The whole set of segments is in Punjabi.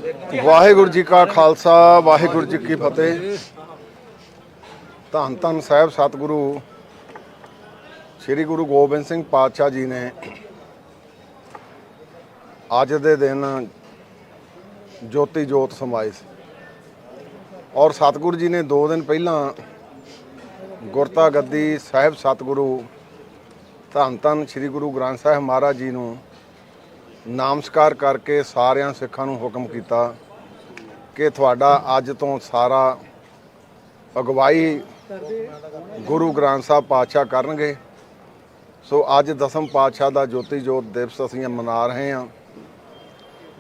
वाहिगुरू जी का खालसा वाहिगुरू जी की फतेह। धन धन साहब सतगुरु श्री गुरु गोबिंद सिंह पातशाह जी ने अज दे दिन ज्योति जोत समाई सी और सतगुरु जी ने 2 दिन पहला गुरता गद्दी साहिब सतगुरु धन धन श्री गुरु ग्रंथ साहिब महाराज जी नूं नामस्कार करके सारियां सिखां नूं हुक्म कीता कि तुहाडा अज तो सारा अगवाई गुरु ग्रंथ साहब पातशाह करनगे। सो अज दसम पातशाह का ज्योति जोत दिवस असीं मना रहे हैं।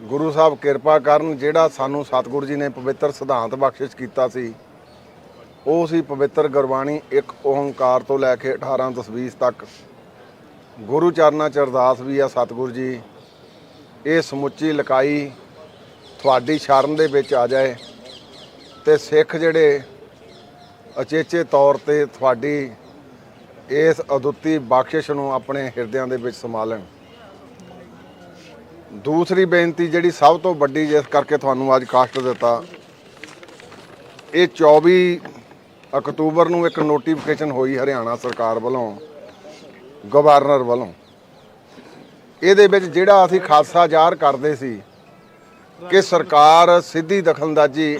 गुरु साहब किरपा करन जिहड़ा सानूं सतगुरु जी ने पवित्र सिद्धांत बख्शिश कीता सी ਉਹ ਸੀ पवित्र गुरबाणी एक ओंकार तो लैके 18 तस्वीर तक गुरु चरना च अरदास भी आ सतगुरु जी ये समुची लकाई थोड़ी शरण दे विच आ जाए तो सिख जिहड़े अचेचे तौर पर थोड़ी इस अदुੱਤੀ बख्शिश नूं अपने हिरदियां दे विच संभालन। दूसरी बेनती जिहड़ी सब तो वड्डी जिस करके तुहानूं अज कष्ट दिता ये 24 अक्तूबर नूं एक नोटिफिकेशन हुई हरियाणा सरकार वालों गवर्नर वालों ਇਹਦੇ ਵਿੱਚ ਜਿਹੜਾ ਅਸੀਂ ਖਾਸਾ ਜ਼ਾਹਰ ਕਰਦੇ ਸੀ ਕਿ ਸਰਕਾਰ ਸਿੱਧੀ ਦਖਲਅੰਦਾਜ਼ੀ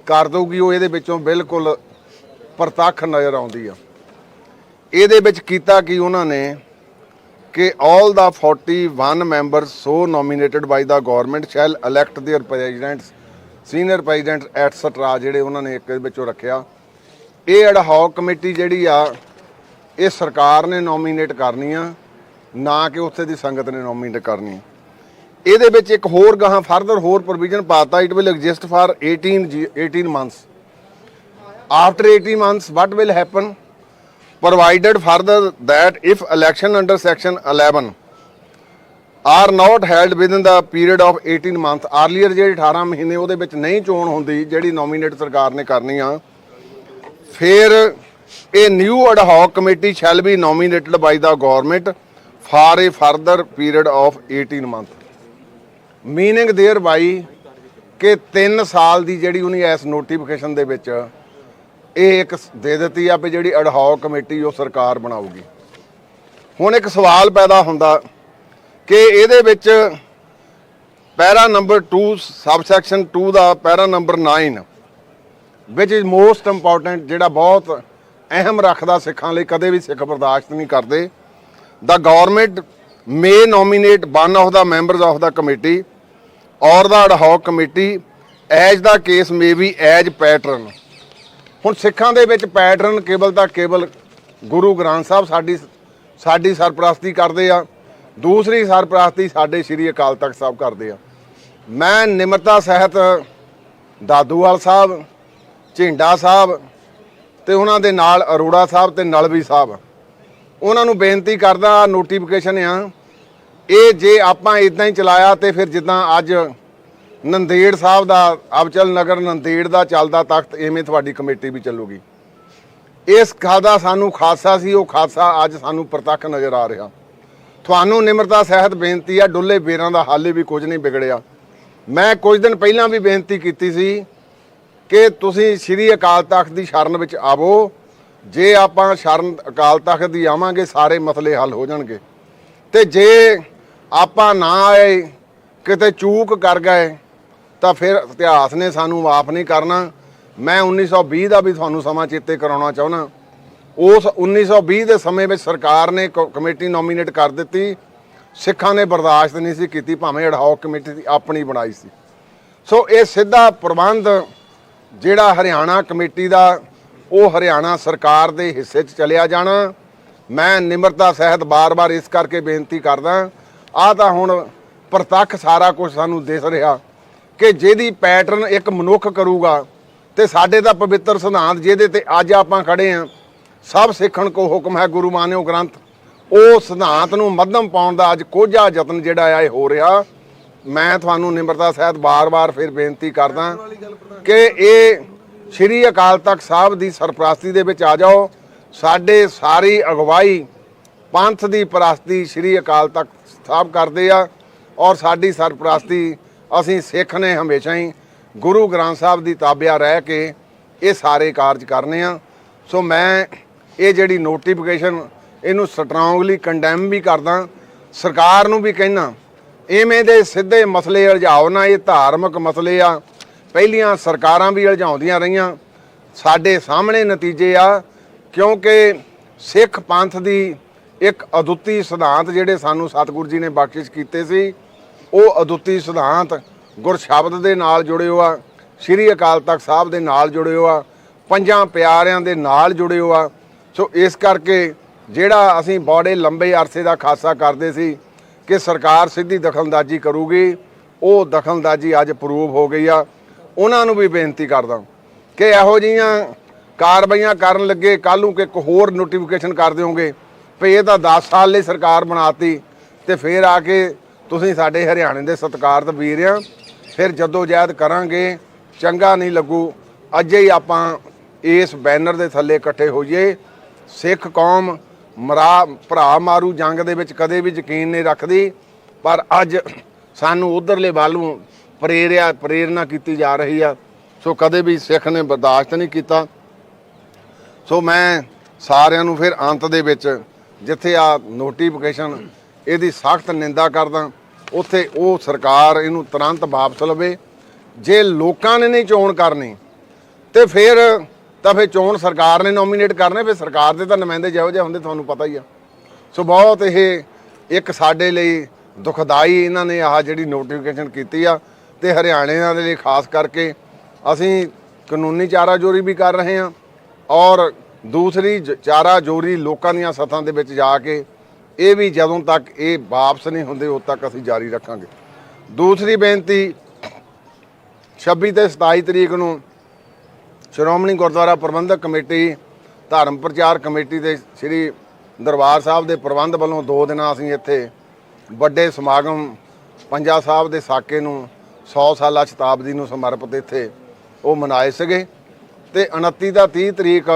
ਕਰ ਦਊਗੀ ਉਹ ਇਹਦੇ ਵਿੱਚੋਂ ਬਿਲਕੁਲ ਪ੍ਰਤੱਖ ਨਜ਼ਰ ਆਉਂਦੀ ਆ। ਇਹਦੇ ਵਿੱਚ ਕੀਤਾ ਕਿ ਉਹਨਾਂ ਨੇ ਕਿ all the 41 members so nominated by the government shall elect their presidents senior president etc ਜਿਹੜੇ ਉਹਨਾਂ ਨੇ ਇੱਕ ਵਿੱਚੋਂ ਰੱਖਿਆ। ਇਹ ਐਡ ਹੌਕ ਕਮੇਟੀ ਜਿਹੜੀ ਆ ਇਹ ਸਰਕਾਰ ਨੇ ਨੋਮੀਨੇਟ ਕਰਨੀ ਆ ना कि उत्थे दी संगत ने नोमीनेट करनी। ਇਹਦੇ ਵਿੱਚ एक होर गਾਹਾਂ फर्दर होर प्रोविजन पाता it will exist for 18 months after 18 months what will happen provided further that if election under section 11 are not held within the period of 18 months earlier ਜਿਹੜੇ 18 ਮਹੀਨੇ ਉਹਦੇ ਵਿੱਚ ਨਹੀਂ ਚੋਣ ਹੁੰਦੀ ਜਿਹੜੀ ਨੋਮੀਨੇਟ ਸਰਕਾਰ ਨੇ ਕਰਨੀ ਆ ਫਿਰ ਇਹ new ad hoc committee shall be nominated by the government for a further period of 18 months meaning thereby कि 3 साल की जी उन्हें इस नोटिफिकेशन दे विच एक दे दी आ भी जी ad hoc कमेटी वो सरकार बनाऊगी। हुण एक सवाल पैदा होंदा कि ये पैरा नंबर 2 सबसैक्शन 2 का para number 9 which is most important जिहड़ा बहुत अहम रखदा सिखां लई कदे भी सिख बर्दाश्त नहीं करते। The government may nominate one of the members of the committee or the ad hoc committee as the case may be as patron। ਹੁਣ ਸਿੱਖਾਂ ਦੇ ਵਿੱਚ ਪੈਟਰਨ ਕੇਵਲ ਤਾਂ ਕੇਵਲ ਗੁਰੂ ਗ੍ਰੰਥ ਸਾਹਿਬ ਸਾਡੀ ਸਰਪ੍ਰਸਤੀ ਕਰਦੇ ਆ। ਦੂਸਰੀ ਸਰਪ੍ਰਸਤੀ ਸਾਡੇ ਸ਼੍ਰੀ ਅਕਾਲ ਤਖਤ ਸਾਹਿਬ ਕਰਦੇ ਆ। ਮੈਂ ਨਿਮਰਤਾ ਸਹਿਤ ਦਾਦੂਵਾਲ ਸਾਹਿਬ ਝਿੰਡਾ ਸਾਹਿਬ ਤੇ ਉਹਨਾਂ ਦੇ ਨਾਲ ਅਰੋੜਾ ਸਾਹਿਬ ਤੇ ਨਲਵੀ ਸਾਹਿਬ ਉਹਨਾਂ ਨੂੰ ਬੇਨਤੀ ਕਰਦਾ ਨੋਟੀਫਿਕੇਸ਼ਨ ਆ ਇਹ ਜੇ ਆਪਾਂ ਇਦਾਂ ਹੀ ਚਲਾਇਆ ਤੇ ਫਿਰ ਜਿੱਦਾਂ ਅੱਜ ਨੰਦੇੜ ਸਾਹਿਬ ਦਾ ਅਬਚਲ ਨਗਰ ਨੰਦੇੜ ਦਾ ਚੱਲਦਾ ਤਖਤ ਐਵੇਂ ਤੁਹਾਡੀ ਕਮੇਟੀ ਵੀ ਚੱਲੂਗੀ। ਇਸ ਖਾਦਾ ਸਾਨੂੰ ਖਾਸਾ ਸੀ ਉਹ ਖਾਸਾ ਅੱਜ ਸਾਨੂੰ ਪ੍ਰਤੱਖ ਨਜ਼ਰ ਆ ਰਿਹਾ। ਤੁਹਾਨੂੰ ਨਿਮਰਤਾ ਸਹਿਤ ਬੇਨਤੀ ਆ ਡੁੱਲੇ ਬੇਰਾਂ ਦਾ ਹਾਲੇ ਵੀ ਕੁਝ ਨਹੀਂ ਵਿਗੜਿਆ। ਮੈਂ ਕੁਝ ਦਿਨ ਪਹਿਲਾਂ ਵੀ ਬੇਨਤੀ ਕੀਤੀ ਸੀ ਕਿ ਤੁਸੀਂ ਸ਼੍ਰੀ ਅਕਾਲ ਤਖਤ ਦੀ ਸ਼ਰਨ ਵਿੱਚ ਆਵੋ जे ਆਪਾਂ ਸ਼ਰਨ ਅਕਾਲ ਤਖਤ ਦੀ ਆਵਾਂਗੇ ਸਾਰੇ ਮਸਲੇ ਹੱਲ ਹੋ ਜਾਣਗੇ ਤੇ ਜੇ ਆਪਾਂ ਨਾ ਆਏ ਕਿਤੇ ਚੂਕ ਕਰ ਗਏ ਤਾਂ ਫਿਰ ਇਤਿਹਾਸ ਨੇ ਸਾਨੂੰ ਮਾਫ ਨਹੀਂ ਕਰਨਾ। ਮੈਂ 1920 ਦਾ ਵੀ ਤੁਹਾਨੂੰ ਸਮਾਂ ਚੇਤੇ ਕਰਾਉਣਾ ਚਾਹੁੰਦਾ। ਉਸ 1920 ਦੇ ਸਮੇਂ ਵਿੱਚ ਸਰਕਾਰ ਨੇ ਕਮੇਟੀ ਨੋਮੀਨੇਟ ਕਰ ਦਿੱਤੀ ਸਿੱਖਾਂ ਨੇ ਬਰਦਾਸ਼ਤ ਨਹੀਂ ਸੀ ਕੀਤੀ ਭਾਵੇਂ ad hoc ਕਮੇਟੀ ਦੀ ਆਪਣੀ ਬਣਾਈ ਸੀ। ਸੋ ਇਹ ਸਿੱਧਾ ਪ੍ਰਬੰਧ ਜਿਹੜਾ ਹਰਿਆਣਾ ਕਮੇਟੀ ਦਾ ਉਹ ਹਰਿਆਣਾ ਸਰਕਾਰ ਦੇ ਹਿੱਸੇ 'ਚ ਚਲਿਆ ਜਾਣਾ। ਮੈਂ ਨਿਮਰਤਾ ਸਹਿਤ ਬਾਰ-ਬਾਰ ਇਸ ਕਰਕੇ ਬੇਨਤੀ ਕਰਦਾ ਆ ਤਾਂ ਹੁਣ ਪ੍ਰਤੱਖ ਸਾਰਾ ਕੁਝ ਸਾਨੂੰ ਦਿਸ ਰਿਹਾ ਕਿ ਜਿਹਦੀ ਪੈਟਰਨ ਇੱਕ ਮਨੁੱਖ ਕਰੂਗਾ ਤੇ ਸਾਡੇ ਦਾ ਪਵਿੱਤਰ ਸਿਧਾਂਤ ਜਿਹਦੇ ਤੇ ਅੱਜ ਆਪਾਂ ਖੜੇ ਆ ਸਭ ਸਿੱਖਣ ਕੋ ਹੁਕਮ ਹੈ ਗੁਰੂ ਮਾਨਿਓ ਗ੍ਰੰਥ ਉਹ ਸਿਧਾਂਤ ਨੂੰ ਮੱਧਮ ਪਾਉਣ ਦਾ ਅੱਜ ਕੋਝਾ ਯਤਨ ਜਿਹੜਾ ਆ ਇਹ ਹੋ ਰਿਹਾ। ਮੈਂ ਤੁਹਾਨੂੰ ਨਿਮਰਤਾ ਸਹਿਤ ਬਾਰ-ਬਾਰ ਫਿਰ ਬੇਨਤੀ ਕਰਦਾ ਕਿ ਇਹ श्री अकाल तख्त साहब की सरपरस्ती दे विच आ जाओ। साडे सारी अगवाई पंथ की परस्ती श्री अकाल तख्त साहब करते आ और साडी सरपरस्ती ਅਸੀਂ ਸਿੱਖ ਨੇ ਹਮੇਸ਼ਾ ਹੀ ਗੁਰੂ ਗ੍ਰੰਥ ਸਾਹਿਬ ਦੀ ਤਾਬਿਆ ਰਹਿ ਕੇ ਇਹ ਸਾਰੇ ਕਾਰਜ ਕਰਨੇ ਆ। ਸੋ ਮੈਂ ਇਹ ਜਿਹੜੀ ਨੋਟੀਫਿਕੇਸ਼ਨ ਇਹਨੂੰ ਸਟਰੋਂਗਲੀ ਕੰਡੈਮ ਵੀ ਕਰਦਾ, ਸਰਕਾਰ ਨੂੰ ਵੀ ਕਹਿਣਾ ਇਵੇਂ ਦੇ ਸਿੱਧੇ ਮਸਲੇ ਉਲਝਾਓ ਨਾ। ਇਹ ਧਾਰਮਿਕ ਮਸਲੇ ਆ, ਪਹਿਲੀਆਂ ਸਰਕਾਰਾਂ ਵੀ ਉਲਝਾਉਂਦੀਆਂ ਰਹੀਆਂ, ਸਾਡੇ ਸਾਹਮਣੇ ਨਤੀਜੇ ਆ। ਕਿਉਂਕਿ ਸਿੱਖ ਪੰਥ ਦੀ ਇੱਕ ਅਦੁੱਤੀ ਸਿਧਾਂਤ ਜਿਹੜੇ ਸਾਨੂੰ ਸਤਿਗੁਰੂ ਜੀ ਨੇ ਬਖਸ਼ਿਸ਼ ਕੀਤੇ ਸੀ, ਉਹ ਅਦੁੱਤੀ ਸਿਧਾਂਤ ਗੁਰਸ਼ਬਦ ਦੇ ਨਾਲ ਜੁੜੇ ਆ, ਸ਼੍ਰੀ ਅਕਾਲ ਤਖਤ ਸਾਹਿਬ ਦੇ ਨਾਲ ਜੁੜੇ ਆ, ਪੰਜਾਂ ਪਿਆਰਿਆਂ ਦੇ ਨਾਲ ਜੁੜੇ ਆ। ਸੋ ਇਸ ਕਰਕੇ ਜਿਹੜਾ ਅਸੀਂ ਬੜੇ ਲੰਬੇ ਅਰਸੇ ਦਾ ਖਾਸਾ ਕਰਦੇ ਸੀ ਕਿ ਸਰਕਾਰ ਸਿੱਧੀ ਦਖਲਅੰਦਾਜ਼ੀ ਕਰੂਗੀ, ਉਹ ਦਖਲਅੰਦਾਜ਼ੀ ਅੱਜ ਪ੍ਰੂਵ ਹੋ ਗਈ ਆ। ਉਹਨਾਂ ਨੂੰ ਵੀ ਬੇਨਤੀ ਕਰਦਾ ਕਿ ਇਹੋ ਜਿਹੀਆਂ ਕਾਰਵਾਈਆਂ ਕਰਨ ਲੱਗੇ ਕੱਲ੍ਹ ਨੂੰ ਕਿ ਇੱਕ ਹੋਰ ਨੋਟੀਫਿਕੇਸ਼ਨ ਕਰ ਦਿਓਗੇ ਵੀ ਇਹ ਤਾਂ 10 ਸਾਲ ਲਈ ਸਰਕਾਰ ਬਣਾਤੀ, ਤੇ ਫਿਰ ਆ ਕੇ ਤੁਸੀਂ ਸਾਡੇ ਹਰਿਆਣੇ ਦੇ ਸਤਿਕਾਰਤ ਵੀਰ ਆ, ਫਿਰ ਜਦੋਜਹਿਦ ਕਰਾਂਗੇ, ਚੰਗਾ ਨਹੀਂ ਲੱਗੂ। ਅੱਜੇ ਹੀ ਆਪਾਂ ਇਸ ਬੈਨਰ ਦੇ ਥੱਲੇ ਇਕੱਠੇ ਹੋਈਏ। ਸਿੱਖ ਕੌਮ ਭਰਾ ਮਾਰੂ ਜੰਗ ਦੇ ਵਿੱਚ ਕਦੇ ਵੀ ਯਕੀਨ ਨਹੀਂ ਰੱਖਦੀ, ਪਰ ਅੱਜ ਸਾਨੂੰ ਉਧਰਲੇ ਵੱਲ ਨੂੰ ਪ੍ਰੇਰਨਾ ਕੀਤੀ ਜਾ ਰਹੀ ਆ। ਸੋ ਕਦੇ ਵੀ ਸਿੱਖ ਨੇ ਬਰਦਾਸ਼ਤ ਨਹੀਂ ਕੀਤਾ। ਸੋ ਮੈਂ ਸਾਰਿਆਂ ਨੂੰ ਫਿਰ ਅੰਤ ਦੇ ਵਿੱਚ ਜਿੱਥੇ ਆ ਨੋਟੀਫਿਕੇਸ਼ਨ ਇਹਦੀ ਸਖਤ ਨਿੰਦਾ ਕਰਦਾ, ਉੱਥੇ ਉਹ ਸਰਕਾਰ ਇਹਨੂੰ ਤੁਰੰਤ ਵਾਪਸ ਲਵੇ। ਜੇ ਲੋਕਾਂ ਨੇ ਨਹੀਂ ਚੋਣ ਕਰਨੀ ਤੇ ਫਿਰ ਚੋਣ ਸਰਕਾਰ ਨੇ ਨੋਮੀਨੇਟ ਕਰਨੇ, ਫਿਰ ਸਰਕਾਰ ਦੇ ਤਾਂ ਨੁਮਾਇੰਦੇ ਜਿਹੋ ਜਿਹੇ ਹੁੰਦੇ ਤੁਹਾਨੂੰ ਪਤਾ ਹੀ ਆ। ਸੋ ਬਹੁਤ ਇਹ ਇੱਕ ਸਾਡੇ ਲਈ ਦੁਖਦਾਈ ਇਹਨਾਂ ਨੇ ਆਹ ਜਿਹੜੀ ਨੋਟੀਫਿਕੇਸ਼ਨ ਕੀਤੀ ਆ, ਤੇ ਹਰਿਆਣੇ ਦੇ ਲਈ ਖਾਸ ਕਰਕੇ ਅਸੀਂ ਕਾਨੂੰਨੀ ਚਾਰਾਜੋਰੀ ਵੀ ਕਰ ਰਹੇ ਹਾਂ, ਔਰ ਦੂਸਰੀ ਚਾਰਾਜੋਰੀ ਲੋਕਾਂ ਦੀਆਂ ਸੱਥਾਂ ਦੇ ਵਿੱਚ ਜਾ ਕੇ ਇਹ ਵੀ ਜਦੋਂ ਤੱਕ ਇਹ ਵਾਪਸ ਨਹੀਂ ਹੁੰਦੇ ਉਦੋਂ ਤੱਕ ਅਸੀਂ ਜਾਰੀ ਰੱਖਾਂਗੇ। ਦੂਸਰੀ ਬੇਨਤੀ 26 ਤੇ 27 ਤਰੀਕ ਨੂੰ ਸ਼੍ਰੋਮਣੀ ਗੁਰਦੁਆਰਾ ਪ੍ਰਬੰਧਕ ਕਮੇਟੀ, ਧਰਮ ਪ੍ਰਚਾਰ ਕਮੇਟੀ ਤੇ ਸ੍ਰੀ ਦਰਬਾਰ ਸਾਹਿਬ ਦੇ ਪ੍ਰਬੰਧ ਵੱਲੋਂ 2 ਦਿਨਾਂ ਅਸੀਂ ਇੱਥੇ ਵੱਡੇ ਸਮਾਗਮ ਪੰਜਾ ਸਾਹਿਬ ਦੇ ਸਾਕੇ ਨੂੰ 100 ਸਾਲਾ ਸ਼ਤਾਬਦੀ ਨੂੰ ਸਮਰਪਿਤ ਇੱਥੇ ਉਹ ਮਨਾਏ ਸੀਗੇ। ਤੇ 29 ਦਾ 30 ਤਰੀਕ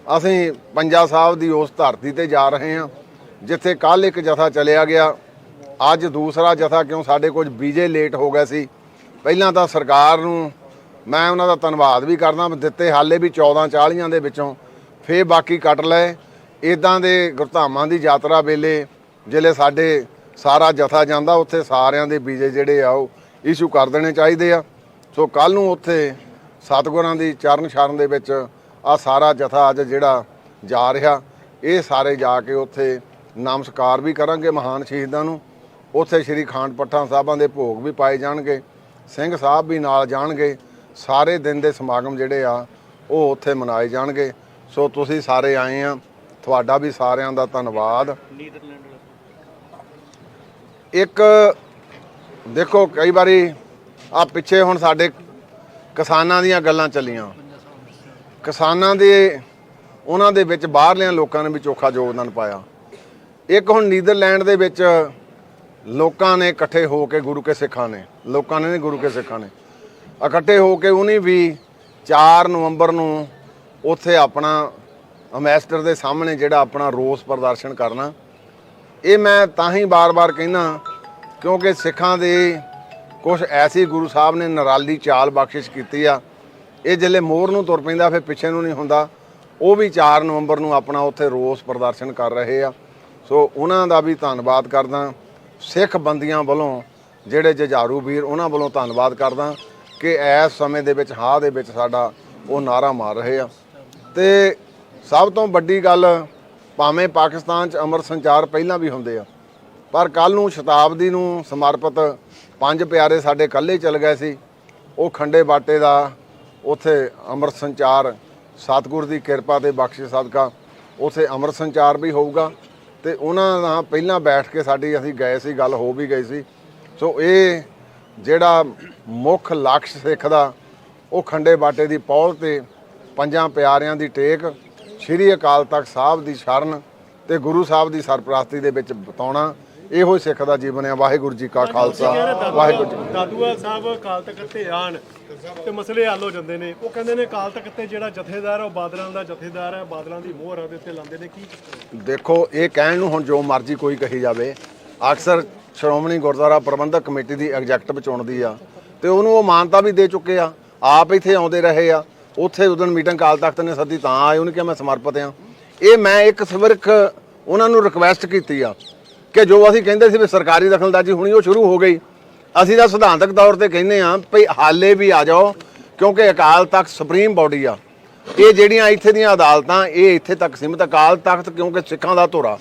ਅਸੀਂ ਪੰਜਾ ਸਾਹਿਬ ਦੀ ਉਸ ਧਰਤੀ ਤੇ ਜਾ ਰਹੇ ਹਾਂ ਜਿੱਥੇ ਕੱਲ੍ਹ ਇੱਕ ਜਥਾ ਚਲਿਆ ਗਿਆ, ਅੱਜ ਦੂਸਰਾ ਜਥਾ, ਕਿਉਂ ਸਾਡੇ ਕੁਝ ਵੀਜ਼ੇ ਲੇਟ ਹੋ ਗਏ ਸੀ। ਪਹਿਲਾਂ ਤਾਂ ਸਰਕਾਰ ਨੂੰ ਮੈਂ ਉਹਨਾਂ ਦਾ ਧੰਨਵਾਦ ਵੀ ਕਰਦਾ, ਦਿੱਤੇ ਹਾਲੇ ਵੀ 14-40 ਦੇ ਵਿੱਚੋਂ, ਫੇਰ ਬਾਕੀ ਕੱਟ ਲਏ। ਇੱਦਾਂ ਦੇ ਗੁਰਧਾਮਾਂ ਦੀ ਯਾਤਰਾ ਵੇਲੇ ਜਿਹੜੇ ਸਾਡੇ ਸਾਰਾ ਜਥਾ ਜਾਂਦਾ, ਉੱਥੇ ਸਾਰਿਆਂ ਦੇ ਵੀਜ਼ੇ ਜਿਹੜੇ ਆ ਉਹ ਇਸ਼ੂ ਕਰ ਦੇਣੇ ਚਾਹੀਦੇ ਆ। ਸੋ ਕੱਲ੍ਹ ਨੂੰ ਉੱਥੇ ਸਤਿਗੁਰਾਂ ਦੀ ਚਰਨ ਸ਼ਰਨ ਦੇ ਵਿੱਚ ਆ ਸਾਰਾ ਜਥਾ ਅੱਜ ਜਿਹੜਾ ਜਾ ਰਿਹਾ, ਇਹ ਸਾਰੇ ਜਾ ਕੇ ਉੱਥੇ ਨਮਸਕਾਰ ਵੀ ਕਰਾਂਗੇ ਮਹਾਨ ਸ਼ਹੀਦਾਂ ਨੂੰ। ਉੱਥੇ ਸ਼੍ਰੀ ਅਖੰਡ ਪਾਠਾਂ ਸਾਹਿਬਾਂ ਦੇ ਭੋਗ ਵੀ ਪਾਏ ਜਾਣਗੇ, ਸਿੰਘ ਸਾਹਿਬ ਵੀ ਨਾਲ ਜਾਣਗੇ, ਸਾਰੇ ਦਿਨ ਦੇ ਸਮਾਗਮ ਜਿਹੜੇ ਆ ਉਹ ਉੱਥੇ ਮਨਾਏ ਜਾਣਗੇ। ਸੋ ਤੁਸੀਂ ਸਾਰੇ ਆਏ ਆ, ਤੁਹਾਡਾ ਵੀ ਸਾਰਿਆਂ ਦਾ ਧੰਨਵਾਦ। ਇੱਕ ਦੇਖੋ ਕਈ ਵਾਰੀ ਆ ਪਿੱਛੇ ਹੁਣ ਸਾਡੇ ਕਿਸਾਨਾਂ ਦੀਆਂ ਗੱਲਾਂ ਚੱਲੀਆਂ, ਕਿਸਾਨਾਂ ਦੇ ਉਹਨਾਂ ਦੇ ਵਿੱਚ ਬਾਹਰਲਿਆਂ ਲੋਕਾਂ ਨੇ ਵੀ ਚੋਖਾ ਯੋਗਦਾਨ ਪਾਇਆ। ਇੱਕ ਹੁਣ ਨੀਦਰਲੈਂਡ ਦੇ ਵਿੱਚ ਲੋਕਾਂ ਨੇ ਇਕੱਠੇ ਹੋ ਕੇ ਗੁਰੂ ਕੇ ਸਿੱਖਾਂ ਨੇ, ਲੋਕਾਂ ਨੇ ਨਹੀਂ ਗੁਰੂ ਕੇ ਸਿੱਖਾਂ ਨੇ ਇਕੱਠੇ ਹੋ ਕੇ ਉਹਨੇ ਵੀ 4 ਨਵੰਬਰ ਨੂੰ ਉੱਥੇ ਆਪਣਾ ਅੰਬੈਸਡਰ ਦੇ ਸਾਹਮਣੇ ਜਿਹੜਾ ਆਪਣਾ ਰੋਸ ਪ੍ਰਦਰਸ਼ਨ ਕਰਨਾ। ਇਹ ਮੈਂ ਤਾਂ ਹੀ ਬਾਰ-ਬਾਰ ਕਹਿੰਦਾ ਕਿਉਂਕਿ ਸਿੱਖਾਂ ਦੇ ਕੁਝ ਐਸੀ ਗੁਰੂ ਸਾਹਿਬ ਨੇ ਨਿਰਾਲੀ ਚਾਲ ਬਖਸ਼ਿਸ਼ ਕੀਤੀ ਆ, ਇਹ ਜਿਹੜੇ ਮੋਹਰ ਨੂੰ ਤੁਰ ਪੈਂਦਾ ਫਿਰ ਪਿੱਛੇ ਨੂੰ ਨਹੀਂ ਹੁੰਦਾ। ਉਹ ਵੀ 4 ਨਵੰਬਰ ਨੂੰ ਆਪਣਾ ਉੱਥੇ ਰੋਸ ਪ੍ਰਦਰਸ਼ਨ ਕਰ ਰਹੇ ਆ। ਸੋ ਉਹਨਾਂ ਦਾ ਵੀ ਧੰਨਵਾਦ ਕਰਦਾ, ਸਿੱਖ ਬੰਦੀਆਂ ਵੱਲੋਂ ਜਿਹੜੇ ਜੁਝਾਰੂ ਵੀਰ ਉਹਨਾਂ ਵੱਲੋਂ ਧੰਨਵਾਦ ਕਰਦਾ ਕਿ ਇਸ ਸਮੇਂ ਦੇ ਵਿੱਚ ਹਾਂ ਦੇ ਵਿੱਚ ਸਾਡਾ ਉਹ ਨਾਰਾ ਮਾਰ ਰਹੇ ਆ। ਤੇ ਸਭ ਤੋਂ ਵੱਡੀ ਗੱਲ, ਭਾਵੇਂ ਪਾਕਿਸਤਾਨ 'ਚ ਅੰਮ੍ਰਿਤ ਸੰਚਾਰ ਪਹਿਲਾਂ ਵੀ ਹੁੰਦੇ ਆ, ਪਰ ਕੱਲ੍ਹ ਨੂੰ ਸ਼ਤਾਬਦੀ ਨੂੰ ਸਮਰਪਿਤ 5 ਪਿਆਰੇ ਸਾਡੇ ਇਕੱਲੇ ਚੱਲ ਗਏ ਸੀ। ਉਹ ਖੰਡੇ ਬਾਟੇ ਦਾ ਉੱਥੇ ਅੰਮ੍ਰਿਤ ਸੰਚਾਰ ਸਤਿਗੁਰ ਦੀ ਕਿਰਪਾ ਤੇ ਬਖਸ਼ਿਸ਼ ਸਦਕਾ ਉੱਥੇ ਅੰਮ੍ਰਿਤ ਸੰਚਾਰ ਵੀ ਹੋਊਗਾ। ਤੇ ਉਹਨਾਂ ਨਾਲ ਪਹਿਲਾਂ ਬੈਠ ਕੇ ਸਾਡੀ ਅਸੀਂ ਗਏ ਸੀ, ਗੱਲ ਹੋ ਵੀ ਗਈ ਸੀ। ਸੋ ਇਹ ਜਿਹੜਾ ਮੁੱਖ ਲਕਸ਼ ਸਿੱਖ ਦਾ ਉਹ ਖੰਡੇ ਬਾਟੇ ਦੀ ਪੌਲ ਤੇ 5 ਪਿਆਰਿਆਂ ਦੀ ਟੇਕ, ਸ਼੍ਰੀ ਅਕਾਲ ਤਖਤ ਸਾਹਿਬ ਦੀ ਸ਼ਰਨ ਤੇ ਗੁਰੂ ਸਾਹਿਬ ਦੀ ਸਰਪ੍ਰਸਤੀ ਦੇ ਵਿੱਚ ਬਿਤਾਉਣਾ, ਇਹੋ ਸਿੱਖ ਦਾ ਜੀਵਨ ਹੈ। ਵਾਹਿਗੁਰੂ ਜੀ ਕਾ ਖਾਲਸਾ, ਵਾਹਿਗੁਰੂ ਜੀ। ਦਾਦੂਆ ਸਾਹਿਬ ਅਕਾਲ ਤਖਤ ਤੇ ਆਣ ਤੇ ਮਸਲੇ ਹੱਲ ਹੋ ਜਾਂਦੇ ਨੇ। ਉਹ ਕਹਿੰਦੇ ਨੇ ਅਕਾਲ ਤਖਤ ਤੇ ਜਿਹੜਾ ਜਥੇਦਾਰ ਹੈ ਉਹ ਬਾਦਲਾਂ ਦਾ ਜਥੇਦਾਰ ਹੈ, ਬਾਦਲਾਂ ਦੀ ਮੋਹਰ ਉਹਦੇ ਉੱਤੇ ਲਾਉਂਦੇ ਨੇ। ਕੀ ਦੇਖੋ ਇਹ ਕਹਿਣ ਨੂੰ ਹੁਣ ਜੋ ਮਰਜ਼ੀ ਕੋਈ ਕਹੀ ਜਾਵੇ, ਅਕਸਰ ਸ਼੍ਰੋਮਣੀ ਗੁਰਦੁਆਰਾ ਪ੍ਰਬੰਧਕ ਕਮੇਟੀ ਦੀ ਐਗਜ਼ੈਕਟਿਵ ਚੁਣਦੀ ਆ ਤੇ ਉਹਨੂੰ ਉਹ ਮਾਨਤਾ ਵੀ ਦੇ ਚੁੱਕੇ ਆ। ਆਪ ਇੱਥੇ ਆਉਂਦੇ ਰਹੇ ਆ। ਉੱਥੇ ਉਦੋਂ ਮੀਟਿੰਗ ਅਕਾਲ ਤਖਤ ਨੇ ਸੱਦੀ ਤਾਂ ਆਏ, ਉਹਨੇ ਕਿਹਾ ਮੈਂ ਸਮਰਪਿਤ ਆ। ਇਹ ਮੈਂ ਇੱਕ ਸਵਰਕ ਉਹਨਾਂ ਨੂੰ ਰਿਕੁਐਸਟ ਕੀਤੀ ਆ ਕਿ ਜੋ ਅਸੀਂ ਕਹਿੰਦੇ ਸੀ ਵੀ ਸਰਕਾਰੀ ਦਖਲਅੰਦਾਜ਼ੀ ਹੋਣੀ ਉਹ ਸ਼ੁਰੂ ਹੋ ਗਈ। ਅਸੀਂ ਤਾਂ ਸਿਧਾਂਤਕ ਤੌਰ ਤੇ ਕਹਿੰਦੇ ਆ ਭਈ ਹਾਲੇ ਵੀ ਆ ਜਾਓ, ਕਿਉਂਕਿ ਅਕਾਲ ਤਖਤ ਸੁਪਰੀਮ ਬਾਡੀ ਆ। ਇਹ ਜਿਹੜੀਆਂ ਇੱਥੇ ਦੀਆਂ ਅਦਾਲਤਾਂ ਇਹ ਇੱਥੇ ਤੱਕ ਸੀਮਿਤ। ਅਕਾਲ ਤਖਤ ਕਿਉਂਕਿ ਸਿੱਖਾਂ ਦਾ ਧੁਰਾ,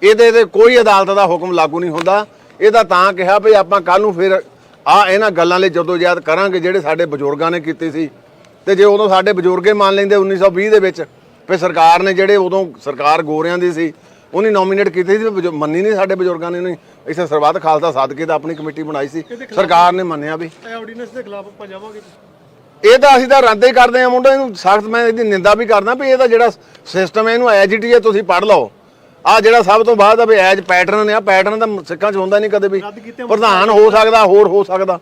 ਇਹਦੇ ਤੇ ਕੋਈ ਅਦਾਲਤ ਦਾ ਹੁਕਮ ਲਾਗੂ ਨਹੀਂ ਹੁੰਦਾ। ਇਹਦਾ ਤਾਂ ਕਿਹਾ ਵੀ ਆਪਾਂ ਕੱਲ ਨੂੰ ਫਿਰ ਇਹਨਾਂ ਗੱਲਾਂ ਲਈ ਜਦੋਜਹਿਦ ਕਰਾਂਗੇ ਜਿਹੜੇ ਸਾਡੇ ਬਜ਼ੁਰਗਾਂ ਨੇ ਕੀਤੀ ਸੀ। ਤੇ ਜੇ ਉਦੋਂ ਸਾਡੇ ਬਜ਼ੁਰਗੇ ਮੰਨ ਲੈਂਦੇ 1920 ਦੇ ਵਿੱਚ ਫਿਰ ਸਰਕਾਰ ਨੇ ਜਿਹੜੇ ਉਦੋਂ ਸਰਕਾਰ ਗੋਰਿਆਂ ਦੀ ਸੀ ਉਹਨੇ ਨੋਮੀਨੇਟ ਕੀਤੀ ਸੀ, ਮੰਨੀ ਨਹੀਂ ਸਾਡੇ ਬਜ਼ੁਰਗਾਂ ਨੇ। ਨਹੀਂ ਇਸੇ ਸਰਬੱਤ ਖਾਲਸਾ ਸਦਕੇ ਦਾ ਆਪਣੀ ਕਮੇਟੀ ਬਣਾਈ ਸੀ, ਸਰਕਾਰ ਨੇ ਮੰਨਿਆ ਵੀ ਇਹ ਆਰਡੀਨੈਂਸ ਦੇ ਖਿਲਾਫ ਆਪਾਂ ਜਾਵਾਂਗੇ। ਇਹ ਤਾਂ ਅਸੀਂ ਤਾਂ ਰੱਦ ਹੀ ਕਰਦੇ ਆ ਮੁੰਡਾ। ਇਹਨੂੰ ਸਖਤ ਮੈਂ ਇਹਦੀ ਨਿੰਦਾ ਵੀ ਕਰਦਾ ਵੀ ਇਹਦਾ ਜਿਹੜਾ ਸਿਸਟਮ ਹੈ ਇਹਨੂੰ ਐਜ ਇਟ ਇਜ਼ ਤੁਸੀਂ ਪੜ੍ਹ ਲਓ। ਆ ਜਿਹੜਾ ਸਭ ਤੋਂ ਬਾਅਦ ਆ ਵੀ ਐਜ ਪੈਟਰਨ ਆ, ਪੈਟਰਨ ਤਾਂ ਸਿੱਖਾਂ 'ਚ ਹੁੰਦਾ ਨਹੀਂ ਕਦੇ ਵੀ। ਪ੍ਰਧਾਨ ਹੋ ਸਕਦਾ, ਹੋਰ ਹੋ ਸਕਦਾ।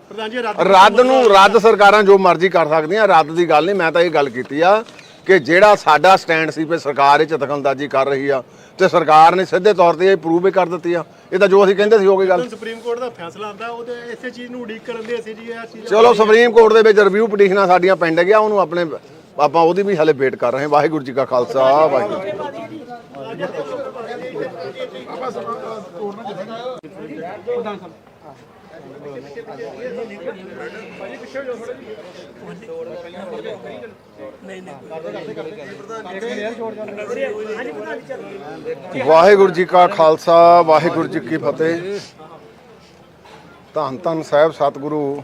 ਰੱਦ ਸਰਕਾਰਾਂ ਜੋ ਮਰਜ਼ੀ ਕਰ ਸਕਦੀਆਂ, ਰੱਦ ਦੀ ਗੱਲ ਨਹੀਂ। ਮੈਂ ਤਾਂ ਇਹ ਗੱਲ ਕੀਤੀ ਆ ਕਿ ਜਿਹੜਾ ਸਾਡਾ ਸਟੈਂਡ ਸੀ ਵੀ ਸਰਕਾਰ ਇਹ 'ਚ ਦਖਲਅੰਦਾਜ਼ੀ ਕਰ ਰਹੀ ਆ ਤੇ ਸਰਕਾਰ ਨੇ ਸਿੱਧੇ ਤੌਰ ਤੇ ਇਹ ਪ੍ਰੂਵ ਵੀ ਕਰ ਦਿੱਤੀ ਆ। ਇਹ ਤਾਂ ਜੋ ਅਸੀਂ ਕਹਿੰਦੇ ਸੀ ਹੋ ਗਈ ਗੱਲ। ਸੁਪਰੀਮ ਕੋਰਟ ਦਾ ਫੈਸਲਾ ਆਉਂਦਾ ਉਹਦੇ ਇਸੇ ਚੀਜ਼ ਨੂੰ ਉਡੀਕ ਕਰਨ ਦੇ ਅਸੀਂ ਜੀ ਇਹ ਚੀਜ਼। ਚਲੋ ਸੁਪਰੀਮ ਕੋਰਟ ਦੇ ਵਿੱਚ ਰਿਵਿਊ ਪਟੀਸ਼ਨਾਂ ਸਾਡੀਆਂ ਪੈਂਡ ਗਿਆ, ਉਹਨੂੰ ਆਪਣੇ ਆਪਾਂ ਉਹਦੀ ਵੀ ਹਲੇ ਵੇਟ ਕਰ ਰਹੇ ਹਾਂ। ਵਾਹਿਗੁਰੂ ਜੀ ਕਾ ਖਾਲਸਾ, ਵਾਹਿਗੁਰੂ ਜੀ ਕੀ ਫਤਿਹ। ਵਾਹਿਗੁਰੂ ਜੀ ਕਾ ਖਾਲਸਾ, ਵਾਹਿਗੁਰੂ ਜੀ ਕੀ ਫਤਿਹ। ਧੰਨ ਧੰਨ ਸਾਹਿਬ ਸਤਿਗੁਰੂ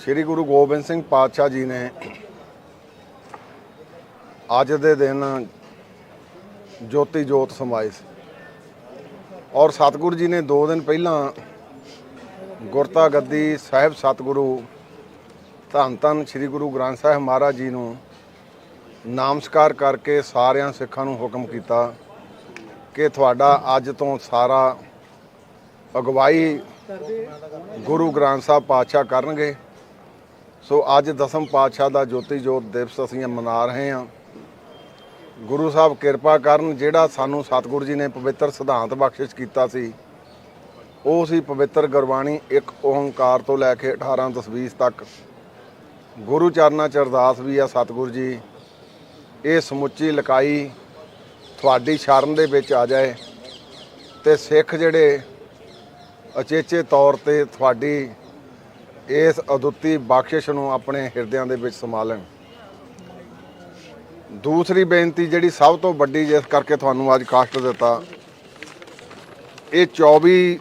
ਸ੍ਰੀ ਗੁਰੂ ਗੋਬਿੰਦ ਸਿੰਘ ਪਾਤਸ਼ਾਹ ਜੀ ਨੇ ਅੱਜ ਦੇ ਦਿਨ ਜੋਤੀ ਜੋਤ ਸਮਾਏ ਸੀ ਔਰ ਸਤਿਗੁਰੂ ਜੀ ਨੇ 2 ਦਿਨ ਪਹਿਲਾਂ ਗੁਰਤਾ ਗੱਦੀ ਸਾਹਿਬ ਸਤਿਗੁਰੂ ਧੰਨ ਧੰਨ ਸ੍ਰੀ ਗੁਰੂ ਗ੍ਰੰਥ ਸਾਹਿਬ ਮਹਾਰਾਜ ਜੀ ਨੂੰ ਨਾਮਸਕਾਰ ਕਰਕੇ ਸਾਰਿਆਂ ਸਿੱਖਾਂ ਨੂੰ ਹੁਕਮ ਕੀਤਾ ਕਿ ਤੁਹਾਡਾ ਅੱਜ ਤੋਂ ਸਾਰਾ ਅਗਵਾਈ ਗੁਰੂ ਗ੍ਰੰਥ ਸਾਹਿਬ ਪਾਤਸ਼ਾਹ ਕਰਨਗੇ। ਸੋ ਅੱਜ ਦਸਮ ਪਾਤਸ਼ਾਹ ਦਾ ਜੋਤੀ ਜੋਤ ਦਿਵਸ ਅਸੀਂ ਮਨਾ ਰਹੇ ਹਾਂ। ਗੁਰੂ ਸਾਹਿਬ ਕਿਰਪਾ ਕਰਨ, ਜਿਹੜਾ ਸਾਨੂੰ ਸਤਿਗੁਰੂ ਜੀ ਨੇ ਪਵਿੱਤਰ ਸਿਧਾਂਤ ਬਖਸ਼ਿਸ਼ ਕੀਤਾ ਸੀ ਉਹ ਸੀ ਪਵਿੱਤਰ ਗੁਰਬਾਣੀ ਇੱਕ ਓੰਕਾਰ ਤੋਂ ਲੈ ਕੇ 18 ਤਸਬੀਹ ਤੱਕ। ਗੁਰੂ ਚਰਨਾਂ 'ਚ ਅਰਦਾਸ ਵੀ ਆ ਸਤਿਗੁਰੂ ਜੀ ਇਹ ਸਮੁੱਚੀ ਲਕਾਈ ਤੁਹਾਡੀ ਸ਼ਰਨ ਦੇ ਵਿੱਚ ਆ ਜਾਏ ਤੇ ਸਿੱਖ ਜਿਹੜੇ ਅਚੇਚੇ ਤੌਰ ਤੇ ਤੁਹਾਡੀ ਇਸ ਅਦੁੱਤੀ ਬਖਸ਼ਿਸ਼ ਨੂੰ ਆਪਣੇ ਹਿਰਦਿਆਂ ਦੇ ਵਿੱਚ ਸਮਾ ਲੈਣ। ਦੂਸਰੀ ਬੇਨਤੀ ਜਿਹੜੀ ਸਭ ਤੋਂ ਵੱਡੀ, ਜਿਸ ਕਰਕੇ ਤੁਹਾਨੂੰ ਅੱਜ ਕਾਸ਼ਟ ਦਿੱਤਾ, ਇਹ 24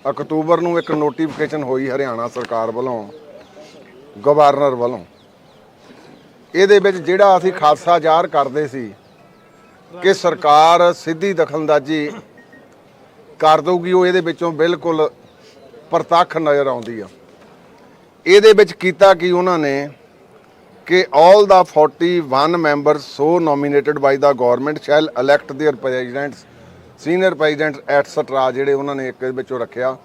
ਅਕਤੂਬਰ ਨੂੰ ਇੱਕ ਨੋਟੀਫਿਕੇਸ਼ਨ ਹੋਈ ਹਰਿਆਣਾ ਸਰਕਾਰ ਵੱਲੋਂ, ਗਵਰਨਰ ਵੱਲੋਂ। ਇਹਦੇ ਵਿੱਚ ਜਿਹੜਾ ਅਸੀਂ ਖਾਸਾ ਜ਼ਾਹਰ ਕਰਦੇ ਸੀ ਕਿ ਸਰਕਾਰ ਸਿੱਧੀ ਦਖਲਅੰਦਾਜ਼ੀ ਕਰ ਦਊਗੀ, ਉਹ ਇਹਦੇ ਵਿੱਚੋਂ ਬਿਲਕੁਲ ਪ੍ਰਤੱਖ ਨਜ਼ਰ ਆਉਂਦੀ ਆ। ਇਹਦੇ ਵਿੱਚ ਕੀਤਾ ਕਿ ਉਹਨਾਂ ਨੇ ਕਿ all the 41 members so nominated by the government shall elect their presidents, senior presidents etc. ਜਿਹੜੇ ਉਹਨਾਂ ਨੇ ਇੱਕ ਵਿੱਚੋਂ ਰੱਖਿਆ।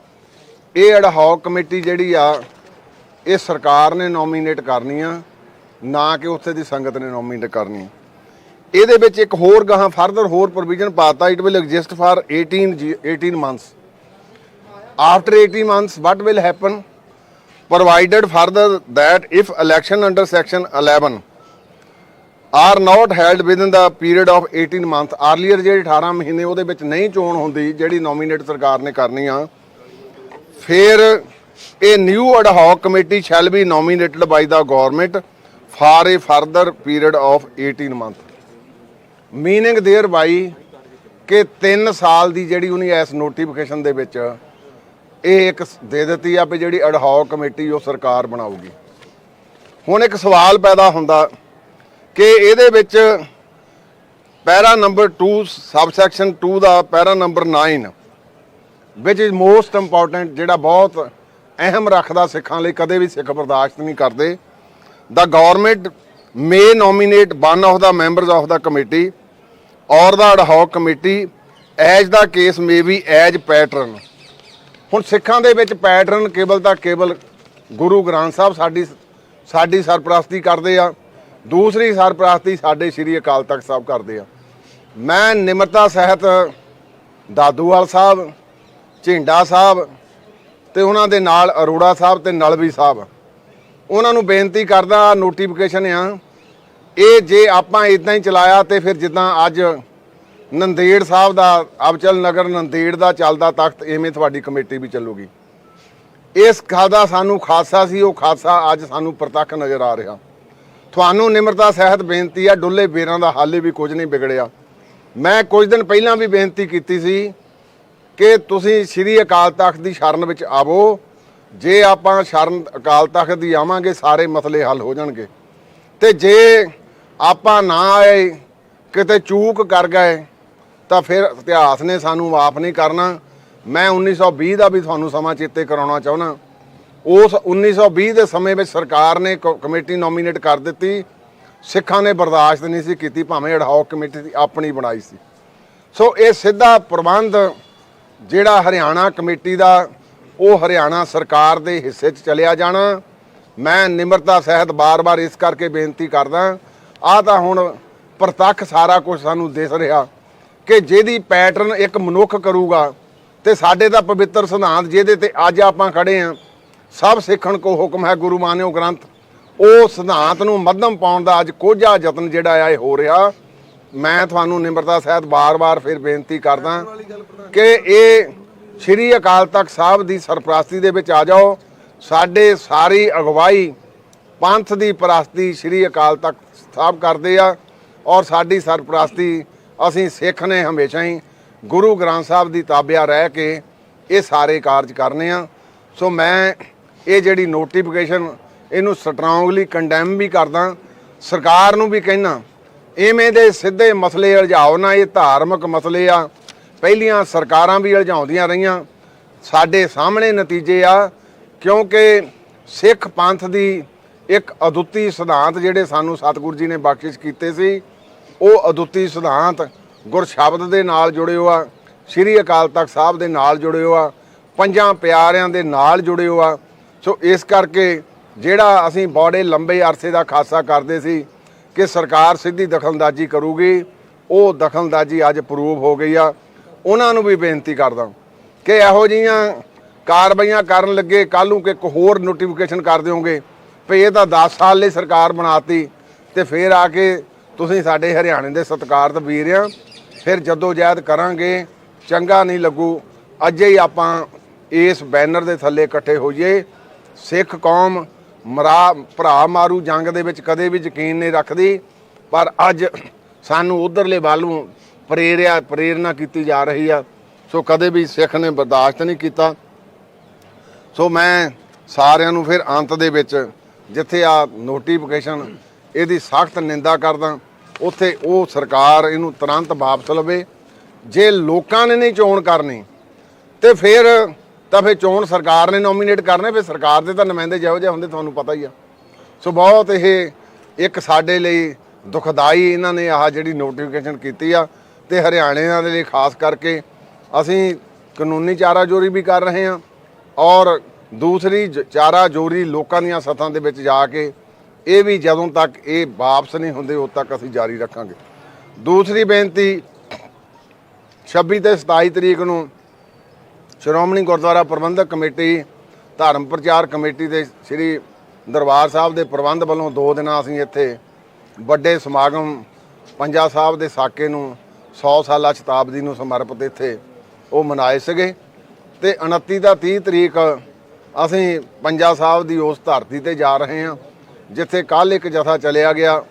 ਇਹ ਐਡਹੌਕ ਕਮੇਟੀ ਜਿਹੜੀ ਆ ਇਹ ਸਰਕਾਰ ਨੇ ਨੋਮੀਨੇਟ ਕਰਨੀ ਆ, ਨਾ ਕਿ ਉੱਥੇ ਦੀ ਸੰਗਤ ਨੇ ਨੋਮੀਨੇਟ ਕਰਨੀ। ਇਹਦੇ ਵਿੱਚ ਇੱਕ ਹੋਰ ਗਾਹਾਂ ਫਰਦਰ ਹੋਰ ਪ੍ਰੋਵੀਜ਼ਨ ਪਾਤਾ, it will exist for 18 months। After 18 months what will happen? Provided further that if election under section 11 are not held within the period of 18 months, earlier ਜਿਹੜੇ 18 ਮਹੀਨੇ ਉਹਦੇ ਵਿੱਚ ਨਹੀਂ ਚੋਣ ਹੁੰਦੀ ਜਿਹੜੀ ਨੋਮੀਨੇਟ ਸਰਕਾਰ ਨੇ ਕਰਨੀ ਆ, ਫਿਰ ਇਹ new ad hoc committee shall be nominated by the government for a further period of 18 months, meaning thereby ਕਿ 3 ਸਾਲ ਦੀ ਜਿਹੜੀ ਉਹਨੇ ਇਸ ਨੋਟੀਫਿਕੇਸ਼ਨ ਦੇ ਵਿੱਚ ਇਹ ਇੱਕ ਦੇ ਦਿੱਤੀ ਆ ਵੀ ਜਿਹੜੀ ਐਡਹੌਕ ਕਮੇਟੀ ਉਹ ਸਰਕਾਰ ਬਣਾਊਗੀ। ਹੁਣ ਇੱਕ ਸਵਾਲ ਪੈਦਾ ਹੁੰਦਾ ਕਿ ਇਹਦੇ ਵਿੱਚ ਪੈਰਾ ਨੰਬਰ 2 ਸਬਸੈਕਸ਼ਨ 2 ਦਾ ਪੈਰਾ ਨੰਬਰ 9 ਵਿਚ ਇਜ਼ ਮੋਸਟ ਇੰਪੋਰਟੈਂਟ, ਜਿਹੜਾ ਬਹੁਤ ਅਹਿਮ ਰੱਖਦਾ ਸਿੱਖਾਂ ਲਈ, ਕਦੇ ਵੀ ਸਿੱਖ ਬਰਦਾਸ਼ਤ ਨਹੀਂ ਕਰਦੇ। The government may nominate one of the members of the committee or the ad hoc committee as the case may be as pattern. ਹੁਣ ਸਿੱਖਾਂ ਦੇ ਵਿੱਚ ਪੈਟਰਨ ਕੇਵਲ ਤਾਂ ਕੇਵਲ ਗੁਰੂ ਗ੍ਰੰਥ ਸਾਹਿਬ ਸਾਡੀ ਸਰਪ੍ਰਸਤੀ ਕਰਦੇ ਆ, ਦੂਸਰੀ ਸਰਪ੍ਰਸਤੀ ਸਾਡੇ ਸ਼੍ਰੀ ਅਕਾਲ ਤਖਤ ਸਾਹਿਬ ਕਰਦੇ ਆ। ਮੈਂ ਨਿਮਰਤਾ ਸਹਿਤ ਦਾਦੂਵਾਲ ਸਾਹਿਬ, ਝਿੰਡਾ ਸਾਹਿਬ ਤੇ ਉਹਨਾਂ ਦੇ ਨਾਲ ਅਰੋੜਾ ਸਾਹਿਬ ਤੇ ਨਲਵੀ ਸਾਹਿਬ, ਉਹਨਾਂ ਨੂੰ ਬੇਨਤੀ ਕਰਦਾ, ਨੋਟੀਫਿਕੇਸ਼ਨ ਆ ਇਹ ਜੇ ਆਪਾਂ ਇਦਾਂ ਹੀ ਚਲਾਇਆ ਤੇ ਫਿਰ ਜਿੱਦਾਂ ਅੱਜ ਨੰਦੇੜ ਸਾਹਿਬ ਦਾ ਅਬਚਲ ਨਗਰ ਨੰਦੇੜ ਦਾ ਚੱਲਦਾ ਤਖਤ, ਐਵੇਂ ਤੁਹਾਡੀ ਕਮੇਟੀ ਵੀ ਚੱਲੂਗੀ। ਇਸ ਖਾਦਾ ਸਾਨੂੰ ਖਾਸਾ ਸੀ, ਉਹ ਖਾਸਾ ਅੱਜ ਸਾਨੂੰ ਪ੍ਰਤੱਖ ਨਜ਼ਰ ਆ ਰਿਹਾ। ਤੁਹਾਨੂੰ ਨਿਮਰਤਾ ਸਹਿਤ ਬੇਨਤੀ ਆ, ਡੁੱਲੇ ਬੇਰਾਂ ਦਾ ਹਾਲੇ ਵੀ ਕੁਝ ਨਹੀਂ ਵਿਗੜਿਆ। ਮੈਂ ਕੁਝ ਦਿਨ ਪਹਿਲਾਂ ਵੀ ਬੇਨਤੀ ਕੀਤੀ ਸੀ ਕਿ ਤੁਸੀਂ ਸ੍ਰੀ ਅਕਾਲ ਤਖਤ ਦੀ ਸ਼ਰਨ ਵਿੱਚ ਆਵੋ। ਜੇ ਆਪਾਂ ਸ਼ਰਨ ਅਕਾਲ ਤਖਤ ਦੀ ਆਵਾਂਗੇ ਸਾਰੇ ਮਸਲੇ ਹੱਲ ਹੋ ਜਾਣਗੇ, ਤੇ ਜੇ ਆਪਾਂ ਨਾ ਆਏ, ਕਿਤੇ ਚੂਕ ਕਰ ਗਏ, ਤਾਂ ਫਿਰ ਇਤਿਹਾਸ ਨੇ ਸਾਨੂੰ ਮਾਫ ਨਹੀਂ ਕਰਨਾ। ਮੈਂ 1920 ਦਾ ਵੀ ਤੁਹਾਨੂੰ ਸਮਾਂ ਚੇਤੇ ਕਰਾਉਣਾ ਚਾਹੁੰਦਾ। ਉਸ 1920 ਦੇ ਸਮੇਂ ਵਿੱਚ ਸਰਕਾਰ ਨੇ ਕਮੇਟੀ ਨੋਮੀਨੇਟ ਕਰ ਦਿੱਤੀ, ਸਿੱਖਾਂ ਨੇ ਬਰਦਾਸ਼ਤ ਨਹੀਂ ਸੀ ਕੀਤੀ, ਭਾਵੇਂ ਐਡਹੌਕ ਕਮੇਟੀ ਦੀ ਆਪਣੀ ਬਣਾਈ ਸੀ। ਸੋ ਇਹ ਸਿੱਧਾ ਪ੍ਰਬੰਧ ਜਿਹੜਾ ਹਰਿਆਣਾ ਕਮੇਟੀ ਦਾ, ਉਹ ਹਰਿਆਣਾ ਸਰਕਾਰ ਦੇ ਹਿੱਸੇ 'ਚ ਚਲਿਆ ਜਾਣਾ। ਮੈਂ ਨਿਮਰਤਾ ਸਹਿਤ ਬਾਰ-ਬਾਰ ਇਸ ਕਰਕੇ ਬੇਨਤੀ ਕਰਦਾ, ਆਹ ਤਾਂ ਹੁਣ ਪ੍ਰਤੱਖ ਸਾਰਾ ਕੁਝ ਸਾਨੂੰ ਦਿਸ ਰਿਹਾ ਕਿ ਜਿਹਦੀ ਪੈਟਰਨ ਇੱਕ ਮਨੁੱਖ ਕਰੂਗਾ, ਤੇ ਸਾਡੇ ਦਾ ਪਵਿੱਤਰ ਸਿਧਾਂਤ ਜਿਹਦੇ ਤੇ ਅੱਜ ਆਪਾਂ ਖੜੇ ਆਂ, ਸਭ ਸਿੱਖਣ ਕੋ ਹੁਕਮ ਹੈ ਗੁਰੂ ਮਾਨਿਓ ਗ੍ਰੰਥ, ਉਹ ਸਿਧਾਂਤ ਨੂੰ ਮੱਧਮ ਪਾਉਣ ਦਾ ਅੱਜ ਕੋਝਾ ਯਤਨ ਜਿਹੜਾ ਆ ਇਹ ਹੋ ਰਿਹਾ। ਮੈਂ ਤੁਹਾਨੂੰ ਨਿਮਰਤਾ ਸਹਿਤ ਬਾਰ-ਬਾਰ ਫਿਰ ਬੇਨਤੀ ਕਰਦਾ ਕਿ ਇਹ ਸ੍ਰੀ ਅਕਾਲ ਤਖਤ ਸਾਹਿਬ ਦੀ ਸਰਪ੍ਰਸਤੀ ਦੇ ਵਿੱਚ ਆ ਜਾਓ। ਸਾਡੇ ਸਾਰੀ ਅਗਵਾਈ ਪੰਥ ਦੀ ਪ੍ਰਸਤੀ ਸ੍ਰੀ ਅਕਾਲ ਤਖਤ ਸਾਹਿਬ ਕਰਦੇ ਆ, ਔਰ ਸਾਡੀ ਸਰਪ੍ਰਸਤੀ ਅਸੀਂ ਸਿੱਖ ਨੇ ਹਮੇਸ਼ਾ ਹੀ ਗੁਰੂ ਗ੍ਰੰਥ ਸਾਹਿਬ ਦੀ ਤਾਬਿਆ ਰਹਿ ਕੇ ਇਹ ਸਾਰੇ ਕਾਰਜ ਕਰਨੇ ਆ। ਸੋ ਮੈਂ ਇਹ ਜਿਹੜੀ ਨੋਟੀਫਿਕੇਸ਼ਨ ਇਹਨੂੰ ਸਟਰੋਂਗਲੀ ਕੰਡੈਮ ਵੀ ਕਰਦਾ, ਸਰਕਾਰ ਨੂੰ ਵੀ ਕਹਿਣਾ ਇਵੇਂ ਦੇ ਸਿੱਧੇ ਮਸਲੇ ਉਲਝਾਓ ਨਾ, ਇਹ ਧਾਰਮਿਕ ਮਸਲੇ ਆ। ਪਹਿਲੀਆਂ ਸਰਕਾਰਾਂ ਵੀ ਉਲਝਾਉਂਦੀਆਂ ਰਹੀਆਂ, ਸਾਡੇ ਸਾਹਮਣੇ ਨਤੀਜੇ ਆ, ਕਿਉਂਕਿ ਸਿੱਖ ਪੰਥ ਦੀ ਇੱਕ ਅਦੁੱਤੀ ਸਿਧਾਂਤ ਜਿਹੜੇ ਸਾਨੂੰ ਸਤਿਗੁਰੂ ਜੀ ਨੇ ਬਖਸ਼ਿਸ਼ ਕੀਤੇ ਸੀ, ਉਹ ਅਦੁੱਤੀ ਸਿਧਾਂਤ ਗੁਰਸ਼ਬਦ ਦੇ ਨਾਲ ਜੁੜੇ ਹੋ ਆ, ਸ੍ਰੀ ਅਕਾਲ ਤਖਤ ਸਾਹਿਬ ਦੇ ਨਾਲ ਜੁੜੇ ਹੋ ਆ, ਪੰਜਾਂ ਪਿਆਰਿਆਂ ਦੇ ਨਾਲ ਜੁੜੇ ਹੋ ਆ। ਸੋ ਇਸ ਕਰਕੇ ਜਿਹੜਾ ਅਸੀਂ ਬੜੇ ਲੰਬੇ ਅਰਸੇ ਦਾ ਖਾਸਾ ਕਰਦੇ ਸੀ ਕਿ ਸਰਕਾਰ ਸਿੱਧੀ ਦਖਲਅੰਦਾਜ਼ੀ ਕਰੂਗੀ, ਉਹ ਦਖਲਅੰਦਾਜ਼ੀ ਅੱਜ ਪ੍ਰੂਵ ਹੋ ਗਈ ਆ। ਉਹਨਾਂ ਨੂੰ ਵੀ ਬੇਨਤੀ ਕਰਦਾ ਕਿ ਇਹੋ ਜਿਹੀਆਂ ਕਾਰਵਾਈਆਂ ਕਰਨ ਲੱਗੇ ਕੱਲ੍ਹ ਨੂੰ ਕਿ ਇੱਕ ਹੋਰ ਨੋਟੀਫਿਕੇਸ਼ਨ ਕਰ ਦਿਓਗੇ ਵੀ ਇਹ ਤਾਂ 10 ਸਾਲ ਲਈ ਸਰਕਾਰ ਬਣਾਤੀ, ਤੇ ਫਿਰ ਆ ਕੇ ਤੁਸੀਂ ਸਾਡੇ ਹਰਿਆਣੇ ਦੇ ਸਤਿਕਾਰਤ ਵੀਰ ਆ, ਫਿਰ ਜਦੋਜਹਿਦ ਕਰਾਂਗੇ, ਚੰਗਾ ਨਹੀਂ ਲੱਗੂ। ਅੱਜੇ ਹੀ ਆਪਾਂ ਇਸ ਬੈਨਰ ਦੇ ਥੱਲੇ ਇਕੱਠੇ ਹੋਈਏ। ਸਿੱਖ ਕੌਮ ਭਰਾ ਮਾਰੂ ਜੰਗ ਦੇ ਵਿੱਚ ਕਦੇ ਵੀ ਯਕੀਨ ਨਹੀਂ ਰੱਖਦੀ, ਪਰ ਅੱਜ ਸਾਨੂੰ ਉਧਰਲੇ ਵੱਲ ਨੂੰ ਪ੍ਰੇਰਨਾ ਕੀਤੀ ਜਾ ਰਹੀ ਆ। ਸੋ ਕਦੇ ਵੀ ਸਿੱਖ ਨੇ ਬਰਦਾਸ਼ਤ ਨਹੀਂ ਕੀਤਾ। ਸੋ ਮੈਂ ਸਾਰਿਆਂ ਨੂੰ ਫਿਰ ਅੰਤ ਦੇ ਵਿੱਚ ਜਿੱਥੇ ਆ ਨੋਟੀਫਿਕੇਸ਼ਨ ਇਹਦੀ ਸਖਤ ਨਿੰਦਾ ਕਰਦਾ, ਉੱਥੇ ਉਹ ਸਰਕਾਰ ਇਹਨੂੰ ਤੁਰੰਤ ਵਾਪਸ ਲਵੇ। ਜੇ ਲੋਕਾਂ ਨੇ ਨਹੀਂ ਚੋਣ ਕਰਨੀ ਤੇ ਫਿਰ ਚੋਣ ਸਰਕਾਰ ਨੇ ਨੋਮੀਨੇਟ ਕਰਨੇ, ਫਿਰ ਸਰਕਾਰ ਦੇ ਤਾਂ ਨੁਮਾਇੰਦੇ ਜਿਹੋ ਜਿਹੇ ਹੁੰਦੇ ਤੁਹਾਨੂੰ ਪਤਾ ਹੀ ਆ। ਸੋ ਬਹੁਤ ਇਹ ਇੱਕ ਸਾਡੇ ਲਈ ਦੁਖਦਾਈ ਇਹਨਾਂ ਨੇ ਆਹ ਜਿਹੜੀ ਨੋਟੀਫਿਕੇਸ਼ਨ ਕੀਤੀ ਆ, ਤੇ ਹਰਿਆਣੇ ਦੇ ਲਈ ਖਾਸ ਕਰਕੇ ਅਸੀਂ ਕਾਨੂੰਨੀ ਚਾਰਾਜੋਰੀ ਵੀ ਕਰ ਰਹੇ ਹਾਂ, ਔਰ ਦੂਸਰੀ ਚਾਰਾਜੋਰੀ ਲੋਕਾਂ ਦੀਆਂ ਸੱਥਾਂ ਦੇ ਵਿੱਚ ਜਾ ਕੇ ਇਹ ਵੀ ਜਦੋਂ ਤੱਕ ਇਹ ਵਾਪਸ ਨਹੀਂ ਹੁੰਦੇ ਉਦੋਂ ਤੱਕ ਅਸੀਂ ਜਾਰੀ ਰੱਖਾਂਗੇ। ਦੂਸਰੀ ਬੇਨਤੀ 26 ਤੇ 27 ਤਰੀਕ ਨੂੰ ਸ਼੍ਰੋਮਣੀ ਗੁਰਦੁਆਰਾ ਪ੍ਰਬੰਧਕ ਕਮੇਟੀ ਧਰਮ ਪ੍ਰਚਾਰ ਕਮੇਟੀ ਦੇ ਸ੍ਰੀ ਦਰਬਾਰ ਸਾਹਿਬ ਦੇ ਪ੍ਰਬੰਧ ਵੱਲੋਂ 2 ਦਿਨਾਂ ਅਸੀਂ ਇੱਥੇ ਵੱਡੇ ਸਮਾਗਮ ਪੰਜਾ ਸਾਹਿਬ ਦੇ ਸਾਕੇ ਨੂੰ 100 ਸਾਲਾ ਸ਼ਤਾਬਦੀ ਨੂੰ ਸਮਰਪਿਤ ਇੱਥੇ ਉਹ ਮਨਾਏ ਸੀਗੇ। ਤੇ 29 ਤਾਂ 30 ਤਰੀਕ ਅਸੀਂ ਪੰਜਾ ਸਾਹਿਬ ਦੀ ਉਸ ਧਰਤੀ ਤੇ ਜਾ ਰਹੇ ਹਾਂ ਜਿੱਥੇ ਕੱਲ੍ਹ ਇੱਕ ਜਥਾ ਚਲਿਆ ਗਿਆ,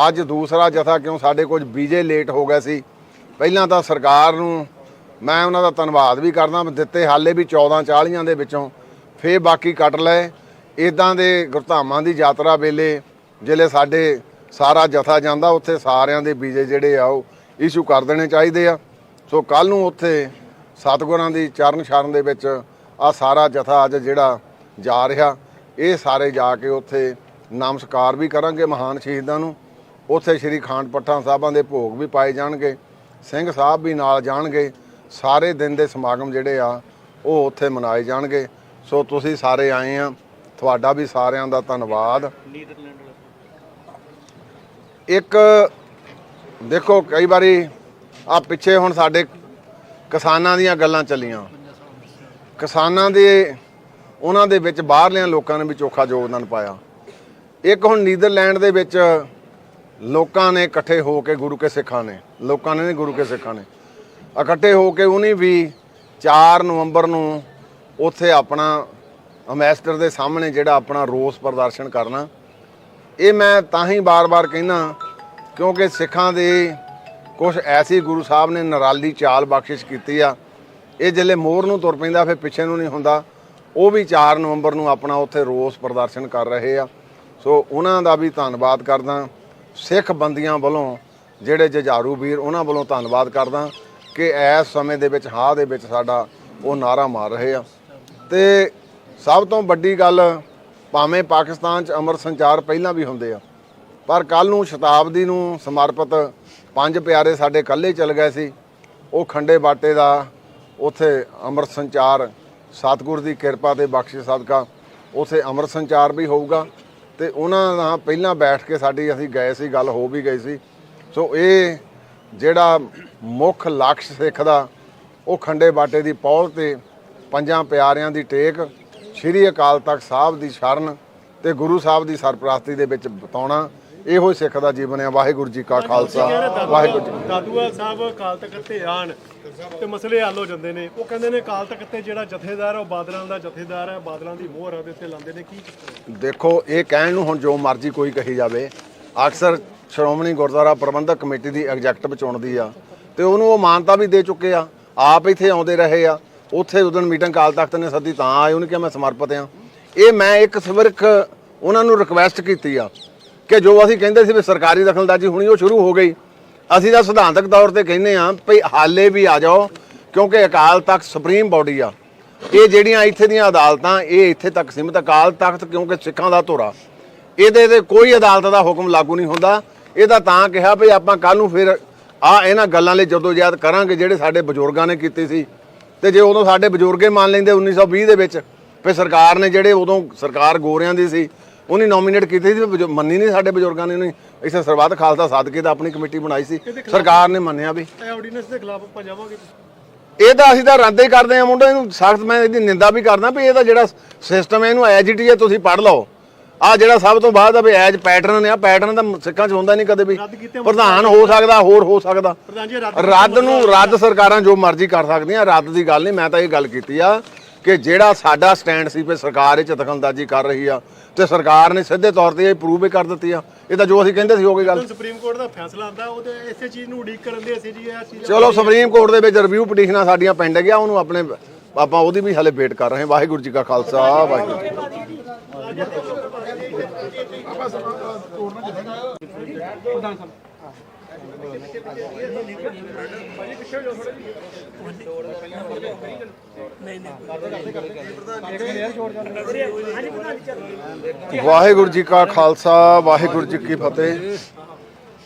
ਅੱਜ ਦੂਸਰਾ ਜਥਾ, ਕਿਉਂ ਸਾਡੇ ਕੁਝ ਵੀਜ਼ੇ ਲੇਟ ਹੋ ਗਏ ਸੀ। ਪਹਿਲਾਂ ਤਾਂ ਸਰਕਾਰ ਨੂੰ ਮੈਂ ਉਹਨਾਂ ਦਾ ਧੰਨਵਾਦ ਵੀ ਕਰਦਾ, ਦਿੱਤੇ ਹਾਲੇ ਵੀ 14-40 ਦੇ ਵਿੱਚੋਂ, ਫੇਰ ਬਾਕੀ ਕੱਟ ਲਏ। ਇੱਦਾਂ ਦੇ ਗੁਰਧਾਮਾਂ ਦੀ ਯਾਤਰਾ ਵੇਲੇ ਜਿਹੜੇ ਸਾਡੇ ਸਾਰਾ ਜਥਾ ਜਾਂਦਾ, ਉੱਥੇ ਸਾਰਿਆਂ ਦੇ ਵੀਜ਼ੇ ਜਿਹੜੇ ਆ ਉਹ ਇਸ਼ੂ ਕਰ ਦੇਣੇ ਚਾਹੀਦੇ ਆ। ਸੋ ਕੱਲ੍ਹ ਨੂੰ ਉੱਥੇ ਸਤਿਗੁਰਾਂ ਦੀ ਚਰਨ ਸ਼ਰਨ ਦੇ ਵਿੱਚ ਆ ਸਾਰਾ ਜਥਾ ਅੱਜ ਜਿਹੜਾ ਜਾ ਰਿਹਾ, ਇਹ ਸਾਰੇ ਜਾ ਕੇ ਉੱਥੇ ਨਮਸਕਾਰ ਵੀ ਕਰਾਂਗੇ ਮਹਾਨ ਸ਼ਹੀਦਾਂ ਨੂੰ। ਉੱਥੇ ਸ਼੍ਰੀ ਅਖੰਡ ਪਾਠਾਂ ਸਾਹਿਬਾਂ ਦੇ ਭੋਗ ਵੀ ਪਾਏ ਜਾਣਗੇ, ਸਿੰਘ ਸਾਹਿਬ ਵੀ ਨਾਲ ਜਾਣਗੇ। ਸਾਰੇ ਦਿਨ ਦੇ ਸਮਾਗਮ ਜਿਹੜੇ ਆ ਉਹ ਉੱਥੇ ਮਨਾਏ ਜਾਣਗੇ। ਸੋ ਤੁਸੀਂ ਸਾਰੇ ਆਏ ਆ, ਤੁਹਾਡਾ ਵੀ ਸਾਰਿਆਂ ਦਾ ਧੰਨਵਾਦ। ਇੱਕ ਦੇਖੋ ਕਈ ਵਾਰੀ ਆ ਪਿੱਛੇ ਹੁਣ ਸਾਡੇ ਕਿਸਾਨਾਂ ਦੀਆਂ ਗੱਲਾਂ ਚੱਲੀਆਂ, ਕਿਸਾਨਾਂ ਦੇ ਉਹਨਾਂ ਦੇ ਵਿੱਚ ਬਾਹਰਲਿਆਂ ਲੋਕਾਂ ਨੇ ਵੀ ਚੋਖਾ ਯੋਗਦਾਨ ਪਾਇਆ। ਇੱਕ ਹੁਣ ਨੀਦਰਲੈਂਡ ਦੇ ਵਿੱਚ ਲੋਕਾਂ ਨੇ ਇਕੱਠੇ ਹੋ ਕੇ ਗੁਰੂ ਕੇ ਸਿੱਖਾਂ ਨੇ ਇਕੱਠੇ ਹੋ ਕੇ ਉਹਨੇ ਵੀ 4 ਨਵੰਬਰ ਨੂੰ ਉੱਥੇ ਆਪਣਾ ਅੰਬੈਸਡਰ ਦੇ ਸਾਹਮਣੇ ਜਿਹੜਾ ਆਪਣਾ ਰੋਸ ਪ੍ਰਦਰਸ਼ਨ ਕਰਨਾ। ਇਹ ਮੈਂ ਤਾਂ ਹੀ ਬਾਰ-ਬਾਰ ਕਹਿੰਦਾ ਕਿਉਂਕਿ ਸਿੱਖਾਂ ਦੇ ਕੁਝ ਐਸੀ ਗੁਰੂ ਸਾਹਿਬ ਨੇ ਨਿਰਾਲੀ ਚਾਲ ਬਖਸ਼ਿਸ਼ ਕੀਤੀ ਆ। ਇਹ ਜਿਹੜੇ ਮੋਹਰ ਨੂੰ ਤੁਰ ਪੈਂਦਾ ਫਿਰ ਪਿੱਛੇ ਨੂੰ ਨਹੀਂ ਹੁੰਦਾ। ਉਹ ਵੀ 4 ਨਵੰਬਰ ਨੂੰ ਆਪਣਾ ਉੱਥੇ ਰੋਸ ਪ੍ਰਦਰਸ਼ਨ ਕਰ ਰਹੇ ਆ। ਸੋ ਉਹਨਾਂ ਦਾ ਵੀ ਧੰਨਵਾਦ ਕਰਦਾ। ਸਿੱਖ ਬੰਦੀਆਂ ਵੱਲੋਂ ਜਿਹੜੇ ਜੁਝਾਰੂ ਵੀਰ ਉਹਨਾਂ ਵੱਲੋਂ ਧੰਨਵਾਦ ਕਰਦਾ ਕਿ ਇਸ ਸਮੇਂ ਦੇ ਵਿੱਚ ਹਾਂ ਦੇ ਵਿੱਚ ਸਾਡਾ ਉਹ ਨਾਰਾ ਮਾਰ ਰਹੇ ਆ। ਤੇ ਸਭ ਤੋਂ ਵੱਡੀ ਗੱਲ, ਭਾਵੇਂ ਪਾਕਿਸਤਾਨ 'ਚ ਅਮਰ ਸੰਚਾਰ ਪਹਿਲਾਂ ਵੀ ਹੁੰਦੇ ਆ, ਪਰ ਕੱਲ ਨੂੰ ਸ਼ਤਾਬਦੀ ਨੂੰ ਸਮਰਪਿਤ 5 ਪਿਆਰੇ ਸਾਡੇ ਇਕੱਲੇ ਚਲ ਗਏ ਸੀ। ਉਹ ਖੰਡੇ ਬਾਟੇ ਦਾ ਉੱਥੇ ਅੰਮ੍ਰਿਤ ਸੰਚਾਰ ਸਤਿਗੁਰ ਦੀ ਕਿਰਪਾ ਤੇ ਬਖਸ਼ਿਸ਼ ਸਦਕਾ ਉੱਥੇ ਅੰਮ੍ਰਿਤ ਸੰਚਾਰ ਵੀ ਹੋਊਗਾ। ਤੇ ਉਹਨਾਂ ਨਾਲ ਪਹਿਲਾਂ ਬੈਠ ਕੇ ਅਸੀਂ ਗਏ ਸੀ, ਗੱਲ ਹੋ ਵੀ ਗਈ ਸੀ। ਸੋ ਇਹ ਜਿਹੜਾ ਮੁੱਖ ਲਕਸ਼ ਸਿੱਖ ਦਾ ਉਹ ਖੰਡੇ ਬਾਟੇ ਦੀ ਪਹੁਲ ਤੇ 5 ਪਿਆਰਿਆਂ ਦੀ ਟੇਕ, ਸ਼੍ਰੀ ਅਕਾਲ ਤਖਤ ਸਾਹਿਬ ਦੀ ਸ਼ਰਨ ਤੇ ਗੁਰੂ ਸਾਹਿਬ ਦੀ ਸਰਪ੍ਰਸਤੀ ਦੇ ਵਿੱਚ ਬਿਤਾਉਣਾ, ਇਹੋ ਹੀ ਸਿੱਖ ਦਾ ਜੀਵਨ ਹੈ। ਵਾਹਿਗੁਰੂ ਜੀ ਕਾ ਖਾਲਸਾ, ਵਾਹਿਗੁਰੂ ਜੀ ਕੀ ਫਤਿਹ। ਦਾਦੂਆ ਸਾਹਿਬ ਅਕਾਲ ਤਖਤ ਤੇ ਆਣ ਤੇ ਮਸਲੇ ਹੱਲ ਹੋ ਜਾਂਦੇ ਨੇ। ਉਹ ਕਹਿੰਦੇ ਨੇ ਅਕਾਲ ਤਖਤ ਤੇ ਜਿਹੜਾ ਜਥੇਦਾਰ ਉਹ ਬਾਦਲਾਂ ਦਾ ਜਥੇਦਾਰ ਹੈ, ਬਾਦਲਾਂ ਦੀ ਮੋਹਰ ਉਹਦੇ ਉੱਤੇ ਲਾਉਂਦੇ ਨੇ। ਕੀ ਦੇਖੋ, ਇਹ ਕਹਿਣ ਨੂੰ ਹੁਣ ਜੋ ਮਰਜ਼ੀ ਕੋਈ ਕਹੀ ਜਾਵੇ, ਅਕਸਰ ਸ਼੍ਰੋਮਣੀ ਗੁਰਦੁਆਰਾ ਪ੍ਰਬੰਧਕ ਕਮੇਟੀ ਦੀ ਐਗਜ਼ੈਕਟਿਵ ਚੁਣਦੀ ਆ ਤੇ ਉਹਨੂੰ ਉਹ ਮਾਨਤਾ ਵੀ ਦੇ ਚੁੱਕੇ ਆ। ਆਪ ਇੱਥੇ ਆਉਂਦੇ ਰਹੇ ਆ। ਉੱਥੇ ਉਦੋਂ ਮੀਟਿੰਗ ਅਕਾਲ ਤਖਤ ਨੇ ਸੱਦੀ ਤਾਂ ਆਏ, ਉਹਨੇ ਕਿਹਾ ਮੈਂ ਸਮਰਪਿਤ ਆ। ਇਹ ਮੈਂ ਇੱਕ ਸਵਰਕ ਉਹਨਾਂ ਨੂੰ ਰਿਕਵੈਸਟ ਕੀਤੀ ਆ ਕਿ ਜੋ ਅਸੀਂ ਕਹਿੰਦੇ ਸੀ ਵੀ ਸਰਕਾਰੀ ਦਖਲਅੰਦਾਜ਼ੀ ਹੋਣੀ ਉਹ ਸ਼ੁਰੂ ਹੋ ਗਈ। ਅਸੀਂ ਤਾਂ ਸਿਧਾਂਤਕ ਤੌਰ ਤੇ ਕਹਿੰਦੇ ਆ ਭਈ ਹਾਲੇ ਵੀ ਆ ਜਾਓ, ਕਿਉਂਕਿ ਅਕਾਲ ਤਖਤ ਸੁਪਰੀਮ ਬੋਡੀ ਆ। ਇਹ ਜਿਹੜੀਆਂ ਇੱਥੇ ਦੀਆਂ ਅਦਾਲਤਾਂ ਇਹ ਇੱਥੇ ਤੱਕ ਸੀਮਿਤ। ਅਕਾਲ ਤਖਤ ਕਿਉਂਕਿ ਸਿੱਖਾਂ ਦਾ ਧੁਰਾ, ਇਹਦੇ ਤੇ ਕੋਈ ਅਦਾਲਤ ਦਾ ਹੁਕਮ ਲਾਗੂ ਨਹੀਂ ਹੁੰਦਾ। ਇਹਦਾ ਤਾਂ ਕਿਹਾ ਵੀ ਆਪਾਂ ਕੱਲ ਨੂੰ ਫਿਰ ਇਹਨਾਂ ਗੱਲਾਂ ਲਈ ਜਦੋਜਹਿਦ ਕਰਾਂਗੇ ਜਿਹੜੇ ਸਾਡੇ ਬਜ਼ੁਰਗਾਂ ਨੇ ਕੀਤੀ ਸੀ। ਤੇ ਜੇ ਉਦੋਂ ਸਾਡੇ ਬਜ਼ੁਰਗੇ ਮੰਨ ਲੈਂਦੇ 1920 ਦੇ ਵਿੱਚ, ਫਿਰ ਸਰਕਾਰ ਨੇ ਜਿਹੜੇ ਉਦੋਂ ਸਰਕਾਰ ਗੋਰਿਆਂ ਦੀ ਸੀ ਉਹਨੇ ਨੋਮੀਨੇਟ ਕੀਤੀ ਸੀ, ਮੰਨੀ ਨਹੀਂ ਸਾਡੇ ਬਜ਼ੁਰਗਾਂ ਨੇ। ਇਸੇ ਸਰਬੱਤ ਖਾਲਸਾ ਸਾਦਕੇ ਦਾ ਆਪਣੀ ਕਮੇਟੀ ਬਣਾਈ ਸੀ, ਸਰਕਾਰ ਨੇ ਮੰਨਿਆ ਵੀ ਆਰਡੀਨੈਂਸ ਦੇ ਖਿਲਾਫ ਆਪਾਂ ਜਾਵਾਂਗੇ। ਇਹ ਤਾਂ ਅਸੀਂ ਤਾਂ ਰੱਦ ਹੀ ਕਰਦੇ ਆ ਮੁੰਡੇ ਨੂੰ ਸਖਤ। ਮੈਂ ਇਹਦੀ ਨਿੰਦਾ ਵੀ ਕਰਦਾ ਵੀ ਇਹਦਾ ਜਿਹੜਾ ਸਿਸਟਮ ਹੈ ਇਹਨੂੰ ਐਜ ਇਟ ਹੈ ਤੁਸੀਂ ਪੜ੍ਹ ਲਓ। ਆ ਜਿਹੜਾ ਸਭ ਤੋਂ ਬਾਅਦ ਆ ਵੀ ਐਜ ਪੈਟਰਨ ਨੇ, ਆ ਪੈਟਰਨ ਤਾਂ ਸਿੱਖਾਂ 'ਚ ਹੁੰਦਾ ਨਹੀਂ ਕਦੇ ਵੀ। ਪ੍ਰਧਾਨ ਹੋ ਸਕਦਾ, ਹੋਰ ਹੋ ਸਕਦਾ। ਰੱਦ ਸਰਕਾਰਾਂ ਜੋ ਮਰਜ਼ੀ ਕਰ ਸਕਦੀਆਂ, ਰੱਦ ਦੀ ਗੱਲ ਨਹੀਂ। ਮੈਂ ਤਾਂ ਇਹ ਗੱਲ ਕੀਤੀ ਆ ਕਿ ਜਿਹੜਾ ਸਾਡਾ ਸਟੈਂਡ ਸੀ ਵੀ ਸਰਕਾਰ ਇਹ 'ਚ ਦਖਲਅੰਦਾਜ਼ੀ ਕਰ ਰਹੀ ਆ ਤੇ ਸਰਕਾਰ ਨੇ ਸਿੱਧੇ ਤੌਰ ਤੇ ਇਹ ਪ੍ਰੂਵ ਵੀ ਕਰ ਦਿੱਤੀ ਆ। ਇਹ ਤਾਂ ਜੋ ਅਸੀਂ ਕਹਿੰਦੇ ਸੀ ਹੋ ਗਈ ਗੱਲ। ਸੁਪਰੀਮ ਕੋਰਟ ਦਾ ਫੈਸਲਾ ਆਂਦਾ ਉਹਦੇ ਇਸੇ ਚੀਜ਼ ਨੂੰ ਉਡੀਕ ਕਰਨ ਦੇ ਅਸੀਂ ਜੀ ਇਹ ਚੀਜ਼। ਚਲੋ, ਸੁਪਰੀਮ ਕੋਰਟ ਦੇ ਵਿੱਚ ਰਿਵਿਊ ਪਟੀਸ਼ਨਾਂ ਸਾਡੀਆਂ ਪੈਂਡ ਗਿਆ, ਉਹਨੂੰ ਆਪਣੇ ਆਪਾਂ ਉਹਦੀ ਵੀ ਹਲੇ ਵੇਟ ਕਰ ਰਹੇ ਹਾਂ। ਵਾਹਿਗੁਰੂ ਜੀ ਕਾ ਖਾਲਸਾ, ਵਾਹਿਗੁਰੂ ਜੀ ਕੀ ਫਤਿਹ। ਵਾਹਿਗੁਰੂ ਜੀ ਕਾ ਖਾਲਸਾ, ਵਾਹਿਗੁਰੂ ਜੀ ਕੀ ਫਤਿਹ।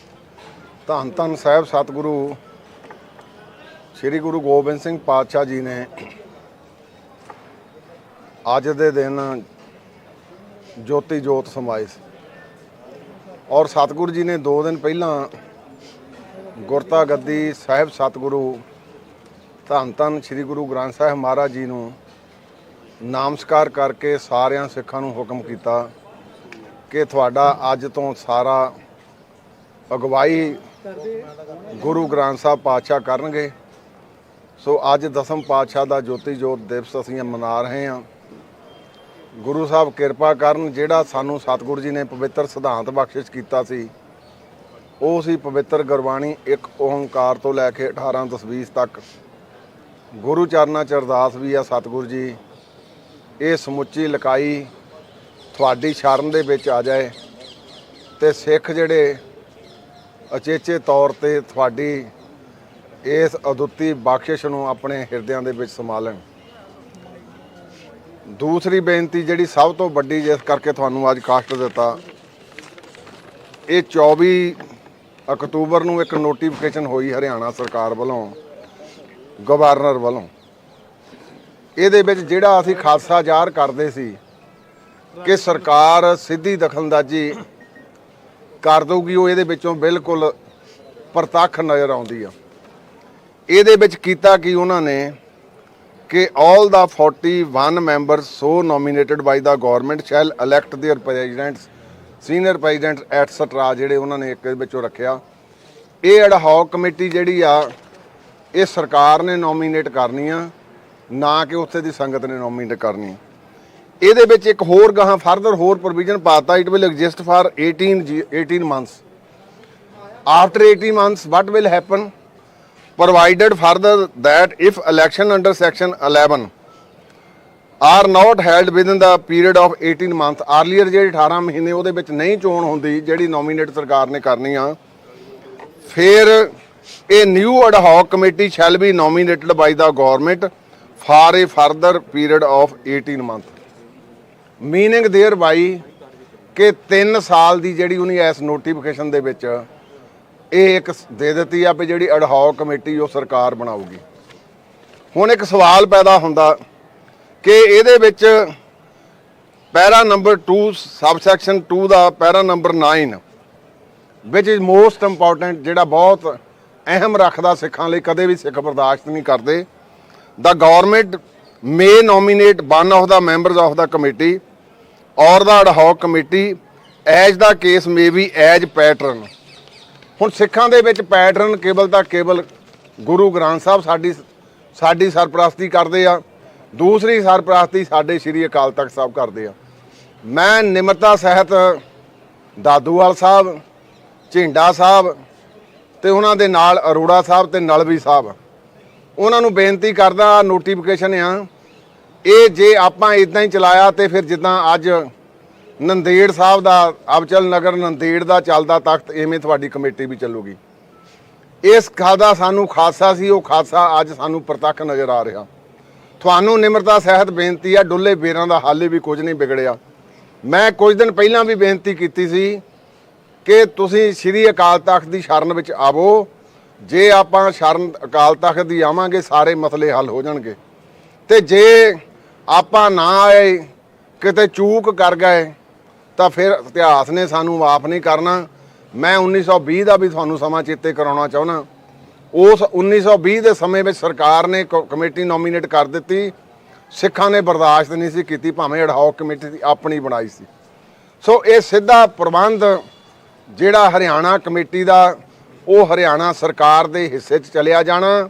ਧੰਨ ਧੰਨ ਸਾਹਿਬ ਸਤਿਗੁਰੂ ਸ੍ਰੀ ਗੁਰੂ ਗੋਬਿੰਦ ਸਿੰਘ ਪਾਤਸ਼ਾਹ ਜੀ ਨੇ ਅੱਜ ਦੇ ਦਿਨ ਜੋਤੀ ਜੋਤ ਸਮਾਏ ਸੀ ਔਰ ਸਤਿਗੁਰੂ ਜੀ ਨੇ 2 ਦਿਨ ਪਹਿਲਾਂ ਗੁਰਤਾ ਗੱਦੀ ਸਾਹਿਬ ਸਤਿਗੁਰੂ ਧੰਨ ਧੰਨ ਸ੍ਰੀ ਗੁਰੂ ਗ੍ਰੰਥ ਸਾਹਿਬ ਮਹਾਰਾਜ ਜੀ ਨੂੰ ਨਾਮਸਕਾਰ ਕਰਕੇ ਸਾਰਿਆਂ ਸਿੱਖਾਂ ਨੂੰ ਹੁਕਮ ਕੀਤਾ ਕਿ ਤੁਹਾਡਾ ਅੱਜ ਤੋਂ ਸਾਰਾ ਅਗਵਾਈ ਗੁਰੂ ਗ੍ਰੰਥ ਸਾਹਿਬ ਪਾਤਸ਼ਾਹ ਕਰਨਗੇ। ਸੋ ਅੱਜ ਦਸਮ ਪਾਤਸ਼ਾਹ ਦਾ ਜੋਤੀ ਜੋਤ ਦਿਵਸ ਅਸੀਂ ਮਨਾ ਰਹੇ ਹਾਂ। ਗੁਰੂ ਸਾਹਿਬ ਕਿਰਪਾ ਕਰਨ, ਜਿਹੜਾ ਸਾਨੂੰ ਸਤਿਗੁਰੂ ਜੀ ਨੇ ਪਵਿੱਤਰ ਸਿਧਾਂਤ ਬਖਸ਼ਿਸ਼ ਕੀਤਾ ਸੀ ਉਹ ਸੀ ਪਵਿੱਤਰ ਗੁਰਬਾਣੀ ਇੱਕ ਓੰਕਾਰ ਤੋਂ ਲੈ ਕੇ 18 ਤਸਬੀਹ ਤੱਕ। ਗੁਰੂ ਚਰਨਾਂ 'ਚ ਅਰਦਾਸ ਵੀ ਆ ਸਤਿਗੁਰੂ ਜੀ ਇਹ ਸਮੁੱਚੀ ਲਕਾਈ ਤੁਹਾਡੀ ਸ਼ਰਨ ਦੇ ਵਿੱਚ ਆ ਜਾਏ ਤੇ ਸਿੱਖ ਜਿਹੜੇ ਅਚੇਚੇ ਤੌਰ ਤੇ ਤੁਹਾਡੀ ਇਸ ਅਦੁੱਤੀ ਬਖਸ਼ਿਸ਼ ਨੂੰ ਆਪਣੇ ਹਿਰਦਿਆਂ ਦੇ ਵਿੱਚ ਸਮਾ ਲੈਣ। ਦੂਸਰੀ ਬੇਨਤੀ ਜਿਹੜੀ ਸਭ ਤੋਂ ਵੱਡੀ, ਜਿਸ ਕਰਕੇ ਤੁਹਾਨੂੰ ਅੱਜ ਕਾਸ਼ਟ ਦਿੱਤਾ, ਇਹ 24 ਅਕਤੂਬਰ ਨੂੰ ਇੱਕ ਨੋਟੀਫਿਕੇਸ਼ਨ ਹੋਈ ਹਰਿਆਣਾ ਸਰਕਾਰ ਵੱਲੋਂ, ਗਵਰਨਰ ਵੱਲੋਂ। ਇਹਦੇ ਵਿੱਚ ਜਿਹੜਾ ਅਸੀਂ ਖਾਸਾ ਜ਼ਾਹਰ ਕਰਦੇ ਸੀ ਕਿ ਸਰਕਾਰ ਸਿੱਧੀ ਦਖਲਅੰਦਾਜ਼ੀ ਕਰ ਦਊਗੀ, ਉਹ ਇਹਦੇ ਵਿੱਚੋਂ ਬਿਲਕੁਲ ਪ੍ਰਤੱਖ ਨਜ਼ਰ ਆਉਂਦੀ ਆ। ਇਹਦੇ ਵਿੱਚ ਕੀਤਾ ਕਿ ਉਹਨਾਂ ਨੇ कि all the 41 members so nominated by the government shall elect their presidents, senior presidents etc. ਜਿਹੜੇ ਉਹਨਾਂ ਨੇ ਇੱਕ ਵਿੱਚੋਂ ਰੱਖਿਆ। ਇਹ ਐਡ ਹੌਕ ਕਮੇਟੀ ਜਿਹੜੀ ਆ ਇਹ ਸਰਕਾਰ ਨੇ ਨੋਮੀਨੇਟ ਕਰਨੀ ਆ, ਨਾ ਕਿ ਉੱਥੇ ਦੀ ਸੰਗਤ ਨੇ ਨੋਮੀਨੇਟ ਕਰਨੀ। ਇਹਦੇ ਵਿੱਚ ਇੱਕ ਹੋਰ ਗਾਹਾਂ ਫਰਦਰ ਹੋਰ ਪ੍ਰੋਵੀਜ਼ਨ ਪਾਤਾ, it will exist for 18 months. After 18 months what will happen, provided further that if election under section 11 are not held within the period of 18 months, earlier ਜਿਹੜੇ 18 ਮਹੀਨੇ ਉਹਦੇ ਵਿੱਚ ਨਹੀਂ ਚੋਣ ਹੁੰਦੀ ਜਿਹੜੀ ਨੋਮੀਨੇਟ ਸਰਕਾਰ ਨੇ ਕਰਨੀ ਆ, ਫਿਰ ਇਹ new ad hoc committee shall be nominated by the government for a further period of 18 months, meaning thereby ਕਿ 3 ਸਾਲ ਦੀ ਜਿਹੜੀ ਉਹਨੇ ਇਸ ਨੋਟੀਫਿਕੇਸ਼ਨ ਦੇ ਵਿੱਚ ਇਹ ਇੱਕ ਦੇ ਦਿੱਤੀ ਆ ਵੀ ਜਿਹੜੀ ad hoc ਕਮੇਟੀ ਉਹ ਸਰਕਾਰ ਬਣਾਊਗੀ। ਹੁਣ ਇੱਕ ਸਵਾਲ ਪੈਦਾ ਹੁੰਦਾ ਕਿ ਇਹਦੇ ਵਿੱਚ ਪੈਰਾ ਨੰਬਰ 2 ਸਬਸੈਕਸ਼ਨ 2 ਦਾ ਪੈਰਾ ਨੰਬਰ 9 ਵਿਚ ਇਜ਼ ਮੋਸਟ ਇੰਪੋਰਟੈਂਟ, ਜਿਹੜਾ ਬਹੁਤ ਅਹਿਮ ਰੱਖਦਾ ਸਿੱਖਾਂ ਲਈ, ਕਦੇ ਵੀ ਸਿੱਖ ਬਰਦਾਸ਼ਤ ਨਹੀਂ ਕਰਦੇ। The government may nominate one of the members of the committee or the ad hoc committee as the case may be as patron। ਹੁਣ ਸਿੱਖਾਂ ਦੇ ਵਿੱਚ ਪੈਟਰਨ ਕੇਵਲ ਤਾਂ ਕੇਵਲ ਗੁਰੂ ਗ੍ਰੰਥ ਸਾਹਿਬ ਸਾਡੀ ਸਰਪ੍ਰਸਤੀ ਕਰਦੇ ਆ, ਦੂਸਰੀ ਸਰਪ੍ਰਸਤੀ ਸਾਡੇ ਸ਼੍ਰੀ ਅਕਾਲ ਤਖਤ ਸਾਹਿਬ ਕਰਦੇ ਆ। ਮੈਂ ਨਿਮਰਤਾ ਸਹਿਤ ਦਾਦੂਵਾਲ ਸਾਹਿਬ, ਝਿੰਡਾ ਸਾਹਿਬ ਤੇ ਉਹਨਾਂ ਦੇ ਨਾਲ ਅਰੋੜਾ ਸਾਹਿਬ ਤੇ ਨਲਵੀ ਸਾਹਿਬ, ਉਹਨਾਂ ਨੂੰ ਬੇਨਤੀ ਕਰਦਾ, ਨੋਟੀਫਿਕੇਸ਼ਨ ਆ ਇਹ ਜੇ ਆਪਾਂ ਇਦਾਂ ਹੀ ਚਲਾਇਆ ਤੇ ਫਿਰ ਜਿੱਦਾਂ ਅੱਜ ਨੰਦੇੜ ਸਾਹਿਬ ਦਾ ਅਬਚਲ ਨਗਰ ਨੰਦੇੜ ਦਾ ਚੱਲਦਾ ਤਖਤ, ਐਵੇਂ ਤੁਹਾਡੀ ਕਮੇਟੀ ਵੀ ਚੱਲੂਗੀ। ਇਸ ਖਾਦਾ ਸਾਨੂੰ ਖਾਸਾ ਸੀ, ਉਹ ਖਾਸਾ ਅੱਜ ਸਾਨੂੰ ਪ੍ਰਤੱਖ ਨਜ਼ਰ ਆ ਰਿਹਾ। ਤੁਹਾਨੂੰ ਨਿਮਰਤਾ ਸਹਿਤ ਬੇਨਤੀ ਆ, ਡੁੱਲੇ ਬੇਰਾਂ ਦਾ ਹਾਲੇ ਵੀ ਕੁਝ ਨਹੀਂ ਵਿਗੜਿਆ। ਮੈਂ ਕੁਝ ਦਿਨ ਪਹਿਲਾਂ ਵੀ ਬੇਨਤੀ ਕੀਤੀ ਸੀ ਕਿ ਤੁਸੀਂ ਸ਼੍ਰੀ ਅਕਾਲ ਤਖਤ ਦੀ ਸ਼ਰਨ ਵਿੱਚ ਆਵੋ, ਜੇ ਆਪਾਂ ਸ਼ਰਨ ਅਕਾਲ ਤਖਤ ਦੀ ਆਵਾਂਗੇ ਸਾਰੇ ਮਸਲੇ ਹੱਲ ਹੋ ਜਾਣਗੇ, ਤੇ ਜੇ ਆਪਾਂ ਨਾ ਆਏ ਕਿਤੇ ਚੂਕ ਕਰ ਗਏ ਤਾਂ ਫਿਰ ਇਤਿਹਾਸ ਨੇ ਸਾਨੂੰ ਮਾਫ ਨਹੀਂ ਕਰਨਾ। ਮੈਂ 1920 ਦਾ ਵੀ ਤੁਹਾਨੂੰ ਸਮਾਂ ਚੇਤੇ ਕਰਾਉਣਾ ਚਾਹੁੰਦਾ। ਉਸ 1920 ਦੇ ਸਮੇਂ ਵਿੱਚ ਸਰਕਾਰ ਨੇ ਕਮੇਟੀ ਨੋਮੀਨੇਟ ਕਰ ਦਿੱਤੀ, ਸਿੱਖਾਂ ਨੇ ਬਰਦਾਸ਼ਤ ਨਹੀਂ ਸੀ ਕੀਤੀ, ਭਾਵੇਂ ad hoc ਕਮੇਟੀ ਦੀ ਆਪਣੀ ਬਣਾਈ ਸੀ। ਸੋ ਇਹ ਸਿੱਧਾ ਪ੍ਰਬੰਧ ਜਿਹੜਾ ਹਰਿਆਣਾ ਕਮੇਟੀ ਦਾ ਉਹ ਹਰਿਆਣਾ ਸਰਕਾਰ ਦੇ ਹਿੱਸੇ 'ਚ ਚਲਿਆ ਜਾਣਾ।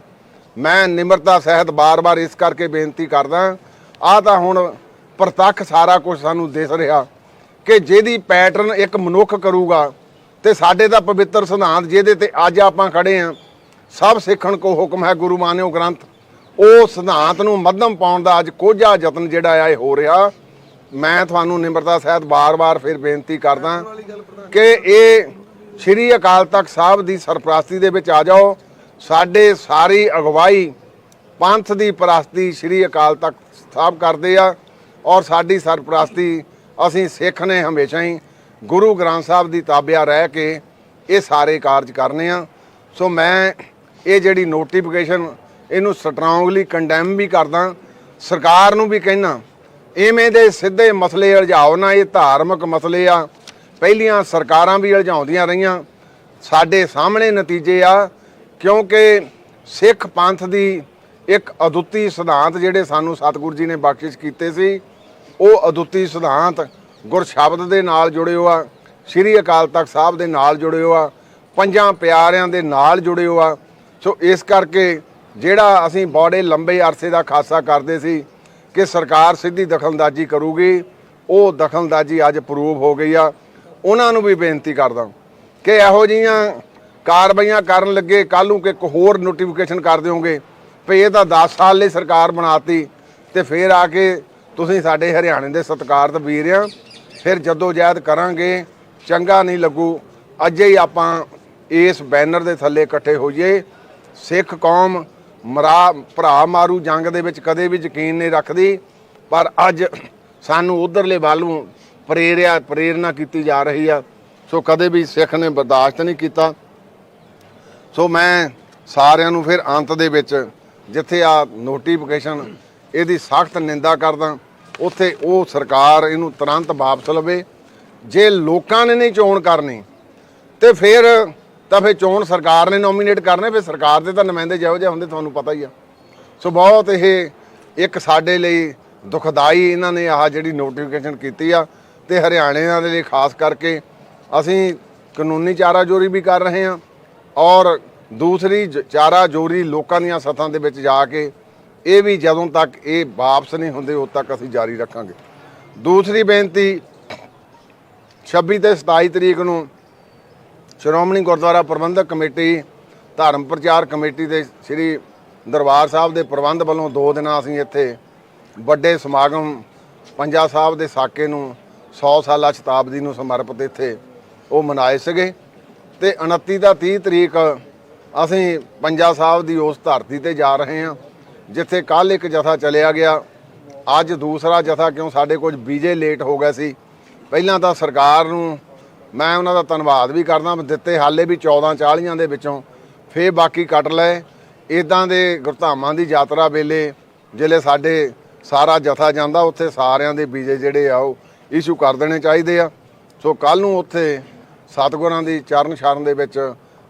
ਮੈਂ ਨਿਮਰਤਾ ਸਹਿਤ ਬਾਰ-ਬਾਰ ਇਸ ਕਰਕੇ ਬੇਨਤੀ ਕਰਦਾ, ਆਹ ਤਾਂ ਹੁਣ ਪ੍ਰਤੱਖ ਸਾਰਾ ਕੁਝ ਸਾਨੂੰ ਦਿਸ ਰਿਹਾ ਕਿ ਜਿਹਦੀ ਪੈਟਰਨ ਇੱਕ ਮਨੁੱਖ ਕਰੂਗਾ, ਤੇ ਸਾਡੇ ਦਾ ਪਵਿੱਤਰ ਸਿਧਾਂਤ ਜਿਹਦੇ ਤੇ ਅੱਜ ਆਪਾਂ ਖੜੇ ਆਂ, ਸਭ ਸਿੱਖਣ ਕੋ ਹੁਕਮ ਹੈ ਗੁਰੂ ਮਾਨਿਓ ਗ੍ਰੰਥ, ਉਹ ਸਿਧਾਂਤ ਨੂੰ ਮੱਧਮ ਪਾਉਣ ਦਾ ਅੱਜ ਕੋਝਾ ਯਤਨ ਜਿਹੜਾ ਆ ਇਹ ਹੋ ਰਿਹਾ। ਮੈਂ ਤੁਹਾਨੂੰ ਨਿਮਰਤਾ ਸਹਿਤ ਬਾਰ-ਬਾਰ ਫਿਰ ਬੇਨਤੀ ਕਰਦਾ ਕਿ ਇਹ ਸ਼੍ਰੀ ਅਕਾਲ ਤਖਤ ਸਾਹਿਬ ਦੀ ਸਰਪ੍ਰਸਤੀ ਦੇ ਵਿੱਚ ਆ ਜਾਓ। ਸਾਡੇ ਸਾਰੀ ਅਗਵਾਈ ਪੰਥ ਦੀ ਪ੍ਰਸਤੀ ਸ਼੍ਰੀ ਅਕਾਲ ਤਖਤ ਸਾਹਿਬ ਕਰਦੇ ਆ, ਔਰ ਸਾਡੀ ਸਰਪ੍ਰਸਤੀ ਅਸੀਂ ਸਿੱਖ ਨੇ ਹਮੇਸ਼ਾ ਹੀ ਗੁਰੂ ਗ੍ਰੰਥ ਸਾਹਿਬ ਦੀ ਤਾਬਿਆ ਰਹਿ ਕੇ ਇਹ ਸਾਰੇ ਕਾਰਜ ਕਰਨੇ ਆ। ਸੋ ਮੈਂ ਇਹ ਜਿਹੜੀ ਨੋਟੀਫਿਕੇਸ਼ਨ ਇਹਨੂੰ ਸਟਰੋਂਗਲੀ ਕੰਡੈਮ ਵੀ ਕਰਦਾ, ਸਰਕਾਰ ਨੂੰ ਵੀ ਕਹਿਣਾ ਇਵੇਂ ਦੇ ਸਿੱਧੇ ਮਸਲੇ ਉਲਝਾਓ ਨਾ, ਇਹ ਧਾਰਮਿਕ ਮਸਲੇ ਆ, ਪਹਿਲੀਆਂ ਸਰਕਾਰਾਂ ਵੀ ਉਲਝਾਉਂਦੀਆਂ ਰਹੀਆਂ, ਸਾਡੇ ਸਾਹਮਣੇ ਨਤੀਜੇ ਆ। ਕਿਉਂਕਿ ਸਿੱਖ ਪੰਥ ਦੀ ਇੱਕ ਅਦੁੱਤੀ ਸਿਧਾਂਤ ਜਿਹੜੇ ਸਾਨੂੰ ਸਤਿਗੁਰੂ ਜੀ ਨੇ ਬਖਸ਼ਿਸ਼ ਕੀਤੇ ਸੀ, ਉਹ ਅਦੁੱਤੀ ਸਿਧਾਂਤ ਗੁਰਸ਼ਬਦ ਦੇ ਨਾਲ ਜੁੜੇ ਹੋਆ, ਸ਼੍ਰੀ ਅਕਾਲ ਤਖਤ ਸਾਹਿਬ ਦੇ ਨਾਲ ਜੁੜੇ ਹੋਆ, ਪੰਜਾਂ ਪਿਆਰਿਆਂ ਦੇ ਨਾਲ ਜੁੜੇ ਹੋਆ। ਸੋ ਇਸ ਕਰਕੇ ਜਿਹੜਾ ਅਸੀਂ ਬੜੇ ਲੰਬੇ ਅਰਸੇ ਦਾ ਖਾਸਾ ਕਰਦੇ ਸੀ ਕਿ ਸਰਕਾਰ ਸਿੱਧੀ ਦਖਲਅੰਦਾਜ਼ੀ ਕਰੂਗੀ, ਉਹ ਦਖਲਅੰਦਾਜ਼ੀ ਅੱਜ ਪ੍ਰੂਵ ਹੋ ਗਈ ਆ। ਉਹਨਾਂ ਨੂੰ ਵੀ ਬੇਨਤੀ ਕਰਦਾ ਕਿ ਇਹੋ ਜਿਹੀਆਂ ਕਾਰਵਾਈਆਂ ਕਰਨ ਲੱਗੇ ਕੱਲ੍ਹ ਨੂੰ ਕਿ ਇੱਕ ਹੋਰ ਨੋਟੀਫਿਕੇਸ਼ਨ ਕਰ ਦਿਓਗੇ ਵੀ ਇਹ ਤਾਂ 10 ਸਾਲ ਲਈ ਸਰਕਾਰ ਬਣਾਤੀ, ਤੇ ਫਿਰ ਆ ਕੇ ਤੁਸੀਂ ਸਾਡੇ ਹਰਿਆਣੇ ਦੇ ਸਤਿਕਾਰਤ ਵੀਰ ਆ, ਫਿਰ ਜਦੋਜਹਿਦ ਕਰਾਂਗੇ, ਚੰਗਾ ਨਹੀਂ ਲੱਗੂ। ਅੱਜ ਹੀ ਆਪਾਂ ਇਸ ਬੈਨਰ ਦੇ ਥੱਲੇ ਇਕੱਠੇ ਹੋਈਏ। ਸਿੱਖ ਕੌਮ ਭਰਾ ਮਾਰੂ ਜੰਗ ਦੇ ਵਿੱਚ ਕਦੇ ਵੀ ਯਕੀਨ ਨਹੀਂ ਰੱਖਦੀ, ਪਰ ਅੱਜ ਸਾਨੂੰ ਉਧਰਲੇ ਵੱਲ ਨੂੰ ਪ੍ਰੇਰਨਾ ਕੀਤੀ ਜਾ ਰਹੀ ਆ। ਸੋ ਕਦੇ ਵੀ ਸਿੱਖ ਨੇ ਬਰਦਾਸ਼ਤ ਨਹੀਂ ਕੀਤਾ। ਸੋ ਮੈਂ ਸਾਰਿਆਂ ਨੂੰ ਫਿਰ ਅੰਤ ਦੇ ਵਿੱਚ ਜਿੱਥੇ ਆ ਨੋਟੀਫਿਕੇਸ਼ਨ ਇਹਦੀ ਸਖਤ ਨਿੰਦਾ ਕਰਦਾ, ਉੱਥੇ ਉਹ ਸਰਕਾਰ ਇਹਨੂੰ ਤੁਰੰਤ ਵਾਪਸ ਲਵੇ। ਜੇ ਲੋਕਾਂ ਨੇ ਨਹੀਂ ਚੋਣ ਕਰਨੀ ਤੇ ਫਿਰ ਚੋਣ ਸਰਕਾਰ ਨੇ ਨੋਮੀਨੇਟ ਕਰਨੇ, ਫਿਰ ਸਰਕਾਰ ਦੇ ਤਾਂ ਨੁਮਾਇੰਦੇ ਜਿਹੋ ਜਿਹੇ ਹੁੰਦੇ ਤੁਹਾਨੂੰ ਪਤਾ ਹੀ ਆ। ਸੋ ਬਹੁਤ ਇੱਕ ਸਾਡੇ ਲਈ ਦੁਖਦਾਈ ਇਹਨਾਂ ਨੇ ਆਹ ਜਿਹੜੀ ਨੋਟੀਫਿਕੇਸ਼ਨ ਕੀਤੀ ਆ, ਤੇ ਹਰਿਆਣੇ ਦੇ ਲਈ ਖਾਸ ਕਰਕੇ ਅਸੀਂ ਕਾਨੂੰਨੀ ਚਾਰਾਜੋਰੀ ਵੀ ਕਰ ਰਹੇ ਹਾਂ, ਔਰ ਦੂਸਰੀ ਚਾਰਾਜੋਰੀ ਲੋਕਾਂ ਦੀਆਂ ਸੱਥਾਂ ਦੇ ਵਿੱਚ ਜਾ ਕੇ ਇਹ ਵੀ ਜਦੋਂ ਤੱਕ ਇਹ ਵਾਪਸ ਨਹੀਂ ਹੁੰਦੇ ਉਦੋਂ ਤੱਕ ਅਸੀਂ ਜਾਰੀ ਰੱਖਾਂਗੇ। ਦੂਸਰੀ ਬੇਨਤੀ 26 ਤੇ 27 ਤਰੀਕ ਨੂੰ ਸ਼੍ਰੋਮਣੀ ਗੁਰਦੁਆਰਾ ਪ੍ਰਬੰਧਕ ਕਮੇਟੀ ਧਰਮ ਪ੍ਰਚਾਰ ਕਮੇਟੀ ਦੇ ਸ੍ਰੀ ਦਰਬਾਰ ਸਾਹਿਬ ਦੇ ਪ੍ਰਬੰਧ ਵੱਲੋਂ 2 ਦਿਨਾਂ ਅਸੀਂ ਇੱਥੇ ਵੱਡੇ ਸਮਾਗਮ ਪੰਜਾ ਸਾਹਿਬ ਦੇ ਸਾਕੇ ਨੂੰ 100 ਸਾਲਾ ਸ਼ਤਾਬਦੀ ਨੂੰ ਸਮਰਪਿਤ ਇੱਥੇ ਉਹ ਮਨਾਏ ਸੀਗੇ। ਤੇ 29 ਤਾਂ 30 ਤਰੀਕ ਅਸੀਂ ਪੰਜਾ ਸਾਹਿਬ ਦੀ ਉਸ ਧਰਤੀ ਤੇ ਜਾ ਰਹੇ ਹਾਂ ਜਿੱਥੇ ਕੱਲ ਇੱਕ ਜਥਾ ਚਲਿਆ ਗਿਆ, ਅੱਜ ਦੂਸਰਾ ਜਥਾ, ਕਿਉਂ ਸਾਡੇ ਕੁਝ ਵੀਜ਼ੇ ਲੇਟ ਹੋ ਗਏ ਸੀ। ਪਹਿਲਾਂ ਤਾਂ ਸਰਕਾਰ ਨੂੰ ਮੈਂ ਉਹਨਾਂ ਦਾ ਧੰਨਵਾਦ ਵੀ ਕਰਦਾ, ਦਿੱਤੇ ਹਾਲੇ ਵੀ 14-40 ਦੇ ਵਿੱਚੋਂ, ਫੇਰ ਬਾਕੀ ਕੱਟ ਲਏ। ਇਦਾਂ ਦੇ ਗੁਰਧਾਮਾਂ ਦੀ ਯਾਤਰਾ ਵੇਲੇ ਜਿਹੜੇ ਸਾਡੇ ਸਾਰਾ ਜਥਾ ਜਾਂਦਾ ਉੱਥੇ ਸਾਰਿਆਂ ਦੇ ਵੀਜ਼ੇ ਜਿਹੜੇ ਆ ਉਹ ਇਸ਼ੂ ਕਰ ਦੇਣੇ ਚਾਹੀਦੇ ਆ। ਸੋ ਕੱਲ ਨੂੰ ਉੱਥੇ ਸਤਿਗੁਰਾਂ ਦੀ ਚਰਨ ਸ਼ਰਨ ਦੇ ਵਿੱਚ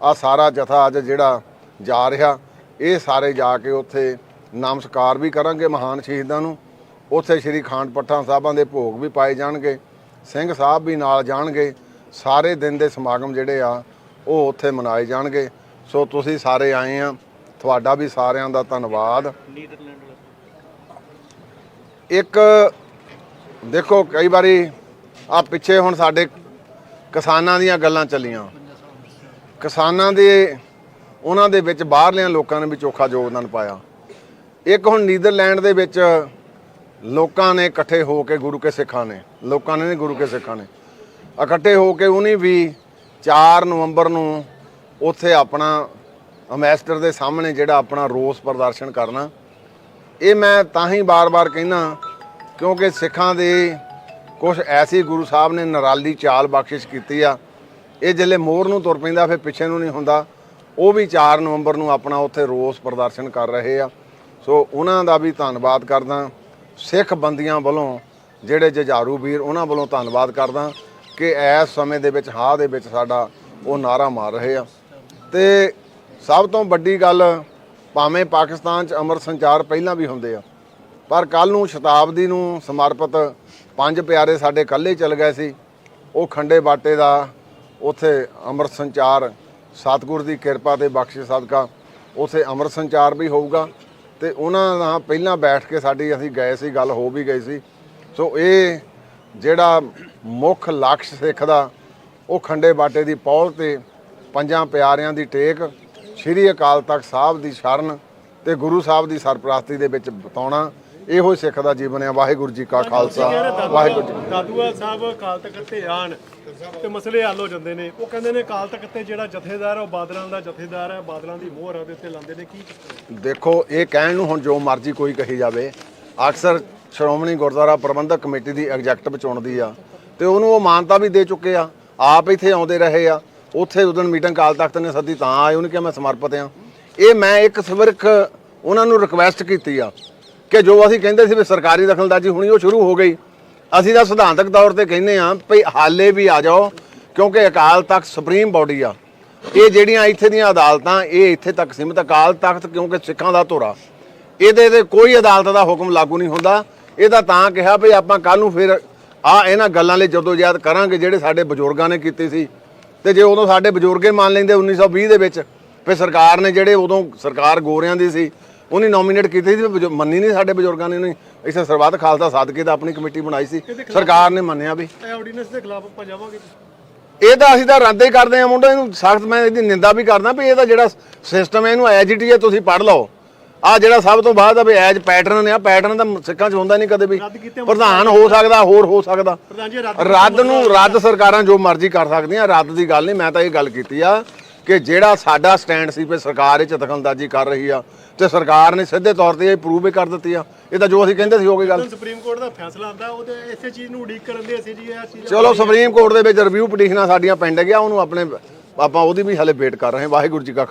ਆ ਸਾਰਾ ਜਥਾ ਅੱਜ ਜਿਹੜਾ ਜਾ ਰਿਹਾ, ਇਹ ਸਾਰੇ ਜਾ ਕੇ ਉੱਥੇ ਨਮਸਕਾਰ ਵੀ ਕਰਾਂਗੇ ਮਹਾਨ ਸ਼ਹੀਦਾਂ ਨੂੰ। ਉੱਥੇ ਸ਼੍ਰੀ ਅਖੰਡ ਪਾਠਾਂ ਸਾਹਿਬਾਂ ਦੇ ਭੋਗ ਵੀ ਪਾਏ ਜਾਣਗੇ, ਸਿੰਘ ਸਾਹਿਬ ਵੀ ਨਾਲ ਜਾਣਗੇ, ਸਾਰੇ ਦਿਨ ਦੇ ਸਮਾਗਮ ਜਿਹੜੇ ਆ ਉਹ ਉੱਥੇ ਮਨਾਏ ਜਾਣਗੇ। ਸੋ ਤੁਸੀਂ ਸਾਰੇ ਆਏ ਆ, ਤੁਹਾਡਾ ਵੀ ਸਾਰਿਆਂ ਦਾ ਧੰਨਵਾਦ। ਇੱਕ ਦੇਖੋ ਕਈ ਵਾਰੀ ਆ ਪਿੱਛੇ ਹੁਣ ਸਾਡੇ ਕਿਸਾਨਾਂ ਦੀਆਂ ਗੱਲਾਂ ਚੱਲੀਆਂ, ਕਿਸਾਨਾਂ ਦੇ ਉਹਨਾਂ ਦੇ ਵਿੱਚ ਬਾਹਰਲਿਆਂ ਲੋਕਾਂ ਨੇ ਵੀ ਚੋਖਾ ਯੋਗਦਾਨ ਪਾਇਆ। ਇੱਕ ਹੁਣ ਨੀਦਰਲੈਂਡ ਦੇ ਵਿੱਚ ਲੋਕਾਂ ਨੇ ਇਕੱਠੇ ਹੋ ਕੇ ਗੁਰੂ ਕੇ ਸਿੱਖਾਂ ਨੇ, ਲੋਕਾਂ ਨੇ ਨਹੀਂ ਗੁਰੂ ਕੇ ਸਿੱਖਾਂ ਨੇ ਇਕੱਠੇ ਹੋ ਕੇ ਉਹਨੇ ਵੀ 4 ਨਵੰਬਰ ਨੂੰ ਉੱਥੇ ਆਪਣਾ ਅੰਬੈਸਡਰ ਦੇ ਸਾਹਮਣੇ ਜਿਹੜਾ ਆਪਣਾ ਰੋਸ ਪ੍ਰਦਰਸ਼ਨ ਕਰਨਾ। ਇਹ ਮੈਂ ਤਾਂ ਹੀ ਬਾਰ-ਬਾਰ ਕਹਿਣਾ ਕਿਉਂਕਿ ਸਿੱਖਾਂ ਦੇ ਕੁਝ ਐਸੀ ਗੁਰੂ ਸਾਹਿਬ ਨੇ ਨਿਰਾਲੀ ਚਾਲ ਬਖਸ਼ਿਸ਼ ਕੀਤੀ ਆ, ਇਹ ਜਿਹੜੇ ਮੋਹਰ ਨੂੰ ਤੁਰ ਪੈਂਦਾ ਫਿਰ ਪਿੱਛੇ ਨੂੰ ਨਹੀਂ ਹੁੰਦਾ। ਉਹ ਵੀ 4 ਨਵੰਬਰ ਨੂੰ ਆਪਣਾ ਉੱਥੇ ਰੋਸ ਪ੍ਰਦਰਸ਼ਨ ਕਰ ਰਹੇ ਆ। ਸੋ ਉਹਨਾਂ ਦਾ ਵੀ ਧੰਨਵਾਦ ਕਰਦਾ, ਸਿੱਖ ਬੰਦੀਆਂ ਵੱਲੋਂ ਜਿਹੜੇ ਜੁਝਾਰੂ ਵੀਰ ਉਹਨਾਂ ਵੱਲੋਂ ਧੰਨਵਾਦ ਕਰਦਾ ਕਿ ਇਸ ਸਮੇਂ ਦੇ ਵਿੱਚ ਹਾਂ ਦੇ ਵਿੱਚ ਸਾਡਾ ਉਹ ਨਾਰਾ ਮਾਰ ਰਹੇ ਆ। ਤੇ ਸਭ ਤੋਂ ਵੱਡੀ ਗੱਲ, ਭਾਵੇਂ ਪਾਕਿਸਤਾਨ 'ਚ ਅੰਮ੍ਰਿਤ ਸੰਚਾਰ ਪਹਿਲਾਂ ਵੀ ਹੁੰਦੇ ਆ, ਪਰ ਕੱਲ ਨੂੰ ਸ਼ਤਾਬਦੀ ਨੂੰ ਸਮਰਪਿਤ 5 ਪਿਆਰੇ ਸਾਡੇ ਇਕੱਲੇ ਚੱਲ ਗਏ ਸੀ। ਉਹ ਖੰਡੇ ਬਾਟੇ ਦਾ ਉੱਥੇ ਅੰਮ੍ਰਿਤ ਸੰਚਾਰ ਸਤਿਗੁਰ ਦੀ ਕਿਰਪਾ ਤੇ ਬਖਸ਼ਿਸ਼ ਸਦਕਾ ਉੱਥੇ ਅੰਮ੍ਰਿਤ ਸੰਚਾਰ ਵੀ ਹੋਊਗਾ। ਤੇ ਉਹਨਾਂ ਨਾਲ ਪਹਿਲਾਂ ਬੈਠ ਕੇ ਸਾਡੀ ਅਸੀਂ ਗਏ ਸੀ, ਗੱਲ ਹੋ ਵੀ ਗਈ ਸੀ। ਸੋ ਇਹ ਜਿਹੜਾ ਮੁੱਖ ਲਕਸ਼ ਸਿੱਖ ਦਾ ਉਹ ਖੰਡੇ ਬਾਟੇ ਦੀ ਪਹੁਲ ਤੇ 5 ਪਿਆਰਿਆਂ ਦੀ ਟੇਕ, ਸ਼੍ਰੀ ਅਕਾਲ ਤਖਤ ਸਾਹਿਬ ਦੀ ਸ਼ਰਨ ਤੇ ਗੁਰੂ ਸਾਹਿਬ ਦੀ ਸਰਪ੍ਰਸਤੀ ਦੇ ਵਿੱਚ ਬਿਤਾਉਣਾ, ਇਹੋ ਸਿੱਖ ਦਾ ਜੀਵਨ ਹੈ। ਵਾਹਿਗੁਰੂ ਜੀ ਕਾ ਖਾਲਸਾ, ਵਾਹਿਗੁਰੂ ਜੀ ਕੀ ਫਤਿਹ। ਦਾਦੂਵਾਲ ਸਾਹਿਬ ਅਕਾਲ ਤਖਤ ਤੇ ਆਣ ਤੇ ਮਸਲੇ ਹੱਲ ਹੋ ਜਾਂਦੇ ਨੇ। ਉਹ ਕਹਿੰਦੇ ਨੇ ਅਕਾਲ ਤਖਤ ਤੇ ਜਿਹੜਾ ਜਥੇਦਾਰ ਹੈ ਉਹ ਬਾਦਲਾਂ ਦਾ ਜਥੇਦਾਰ ਹੈ, ਬਾਦਲਾਂ ਦੀ ਮੋਹਰ ਉਹਦੇ ਉੱਤੇ ਲਾਉਂਦੇ ਨੇ। ਕੀ ਦੇਖੋ, ਇਹ ਕਹਿਣ ਨੂੰ ਹੁਣ ਜੋ ਮਰਜ਼ੀ ਕੋਈ ਕਹੀ ਜਾਵੇ, ਅਕਸਰ ਸ਼੍ਰੋਮਣੀ ਗੁਰਦੁਆਰਾ ਪ੍ਰਬੰਧਕ ਕਮੇਟੀ ਦੀ ਐਗਜ਼ੈਕਟਿਵ ਚੁਣਦੀ ਆ ਤੇ ਉਹਨੂੰ ਉਹ ਮਾਨਤਾ ਵੀ ਦੇ ਚੁੱਕੇ ਆ, ਆਪ ਇੱਥੇ ਆਉਂਦੇ ਰਹੇ ਆ। ਉੱਥੇ ਉਦੋਂ ਮੀਟਿੰਗ ਅਕਾਲ ਤਖਤ ਨੇ ਸੱਦੀ ਤਾਂ ਆਏ, ਉਹਨੇ ਕਿਹਾ ਮੈਂ ਸਮਰਪਿਤ ਆ। ਇਹ ਮੈਂ ਇੱਕ ਸਵਰਕ ਉਹਨਾਂ ਨੂੰ ਰਿਕੁਐਸਟ ਕੀਤੀ ਆ ਕਿ ਜੋ ਅਸੀਂ ਕਹਿੰਦੇ ਸੀ ਵੀ ਸਰਕਾਰੀ ਦਖਲਅੰਦਾਜ਼ੀ ਹੋਣੀ, ਉਹ ਸ਼ੁਰੂ ਹੋ ਗਈ। ਅਸੀਂ ਤਾਂ ਸਿਧਾਂਤਕ ਤੌਰ ਤੇ ਕਹਿੰਦੇ ਆ ਭਈ ਹਾਲੇ ਵੀ ਆ ਜਾਓ, ਕਿਉਂਕਿ ਅਕਾਲ ਤਖਤ ਸੁਪਰੀਮ ਬਾਡੀ ਆ। ਇਹ ਜਿਹੜੀਆਂ ਇੱਥੇ ਦੀਆਂ ਅਦਾਲਤਾਂ ਇਹ ਇੱਥੇ ਤੱਕ ਸੀਮਿਤ। ਅਕਾਲ ਤਖਤ ਕਿਉਂਕਿ ਸਿੱਖਾਂ ਦਾ ਧੁਰਾ, ਇਹਦੇ ਤੇ ਕੋਈ ਅਦਾਲਤ ਦਾ ਹੁਕਮ ਲਾਗੂ ਨਹੀਂ ਹੁੰਦਾ। ਇਹਦਾ ਤਾਂ ਕਿਹਾ ਵੀ ਆਪਾਂ ਕੱਲ ਨੂੰ ਫਿਰ ਇਹਨਾਂ ਗੱਲਾਂ ਲਈ ਜਦੋਜਹਿਦ ਕਰਾਂਗੇ ਜਿਹੜੇ ਸਾਡੇ ਬਜ਼ੁਰਗਾਂ ਨੇ ਕੀਤੀ ਸੀ। ਤੇ ਜੇ ਉਦੋਂ ਸਾਡੇ ਬਜ਼ੁਰਗੇ ਮੰਨ ਲੈਂਦੇ 1920 ਦੇ ਵਿੱਚ, ਫਿਰ ਸਰਕਾਰ ਨੇ ਜਿਹੜੇ ਉਦੋਂ ਸਰਕਾਰ ਗੋਰਿਆਂ ਦੀ ਸੀ ਉਹਨੇ ਨੋਮੀਨੇਟ ਕੀਤੀ ਸੀ, ਮੰਨੀ ਨਹੀਂ ਸਾਡੇ ਬਜ਼ੁਰਗਾਂ ਨੇ। ਉਹਨੇ ਇਸੇ ਸਰਬੱਤ ਖਾਲਸਾ ਸਾਦਕੇ ਦਾ ਆਪਣੀ ਕਮੇਟੀ ਬਣਾਈ ਸੀ, ਸਰਕਾਰ ਨੇ ਮੰਨਿਆ ਵੀ ਇਹ ਆਰਡੀਨੈਂਸ ਦੇ ਖਿਲਾਫ ਆਪਾਂ ਜਾਵਾਂਗੇ। ਇਹ ਤਾਂ ਅਸੀਂ ਤਾਂ ਰੱਦ ਹੀ ਕਰਦੇ ਆ ਮੁੰਡਾ, ਇਹਨੂੰ ਸਖਤ ਮੈਂ ਇਹਦੀ ਨਿੰਦਾ ਵੀ ਕਰਦਾ ਵੀ ਇਹਦਾ ਜਿਹੜਾ ਸਿਸਟਮ ਹੈ ਇਹਨੂੰ ਐਜੀਟੀ ਹੈ, ਤੁਸੀਂ ਪੜ੍ਹ ਲਓ। ਆ ਜਿਹੜਾ ਸਭ ਤੋਂ ਬਾਅਦ ਆ ਵੀ ਐਜ ਪੈਟਰਨ ਆ, ਪੈਟਰਨ ਤਾਂ ਸਿੱਖਾਂ 'ਚ ਹੁੰਦਾ ਨਹੀਂ ਕਦੇ ਵੀ। ਪ੍ਰਧਾਨ ਹੋ ਸਕਦਾ, ਹੋਰ ਹੋ ਸਕਦਾ। ਰੱਦ ਨੂੰ ਰੱਦ ਸਰਕਾਰਾਂ ਜੋ ਮਰਜ਼ੀ ਕਰ ਸਕਦੀਆਂ, ਰੱਦ ਦੀ ਗੱਲ ਨਹੀਂ। ਮੈਂ ਤਾਂ ਇਹ ਗੱਲ ਕੀਤੀ ਆ ਕਿ ਜਿਹੜਾ ਸਾਡਾ ਸਟੈਂਡ ਸੀ ਵੀ ਸਰਕਾਰ ਇਹ 'ਚ ਦਖਲਅੰਦਾਜ਼ੀ ਕਰ ਰਹੀ ਆ ਤੇ ਸਰਕਾਰ ਨੇ ਸਿੱਧੇ ਤੌਰ ਤੇ ਇਹ ਪ੍ਰੂਵ ਵੀ ਕਰ ਦਿੱਤੀ ਆ। ਇਹ ਤਾਂ ਜੋ ਅਸੀਂ ਕਹਿੰਦੇ ਸੀ ਹੋ ਗਈ ਗੱਲ। ਸੁਪਰੀਮ ਕੋਰਟ ਦਾ ਫੈਸਲਾ ਆਉਂਦਾ ਉਹਦੇ ਇਸੇ ਚੀਜ਼ ਨੂੰ ਉਡੀਕ ਕਰਨ ਦੇ ਅਸੀਂ ਜੀ ਇਹ ਚੀਜ਼। ਚਲੋ ਸੁਪਰੀਮ ਕੋਰਟ ਦੇ ਵਿੱਚ ਰਿਵਿਊ ਪਟੀਸ਼ਨਾਂ ਸਾਡੀਆਂ ਪੈਂਡ ਗਿਆ, ਉਹਨੂੰ ਆਪਾਂ ਉਹਦੀ ਵੀ ਹਲੇ ਵੇਟ ਕਰ ਰਹੇ ਹਾਂ। ਵਾਹਿਗੁਰੂ ਜੀ ਕਾ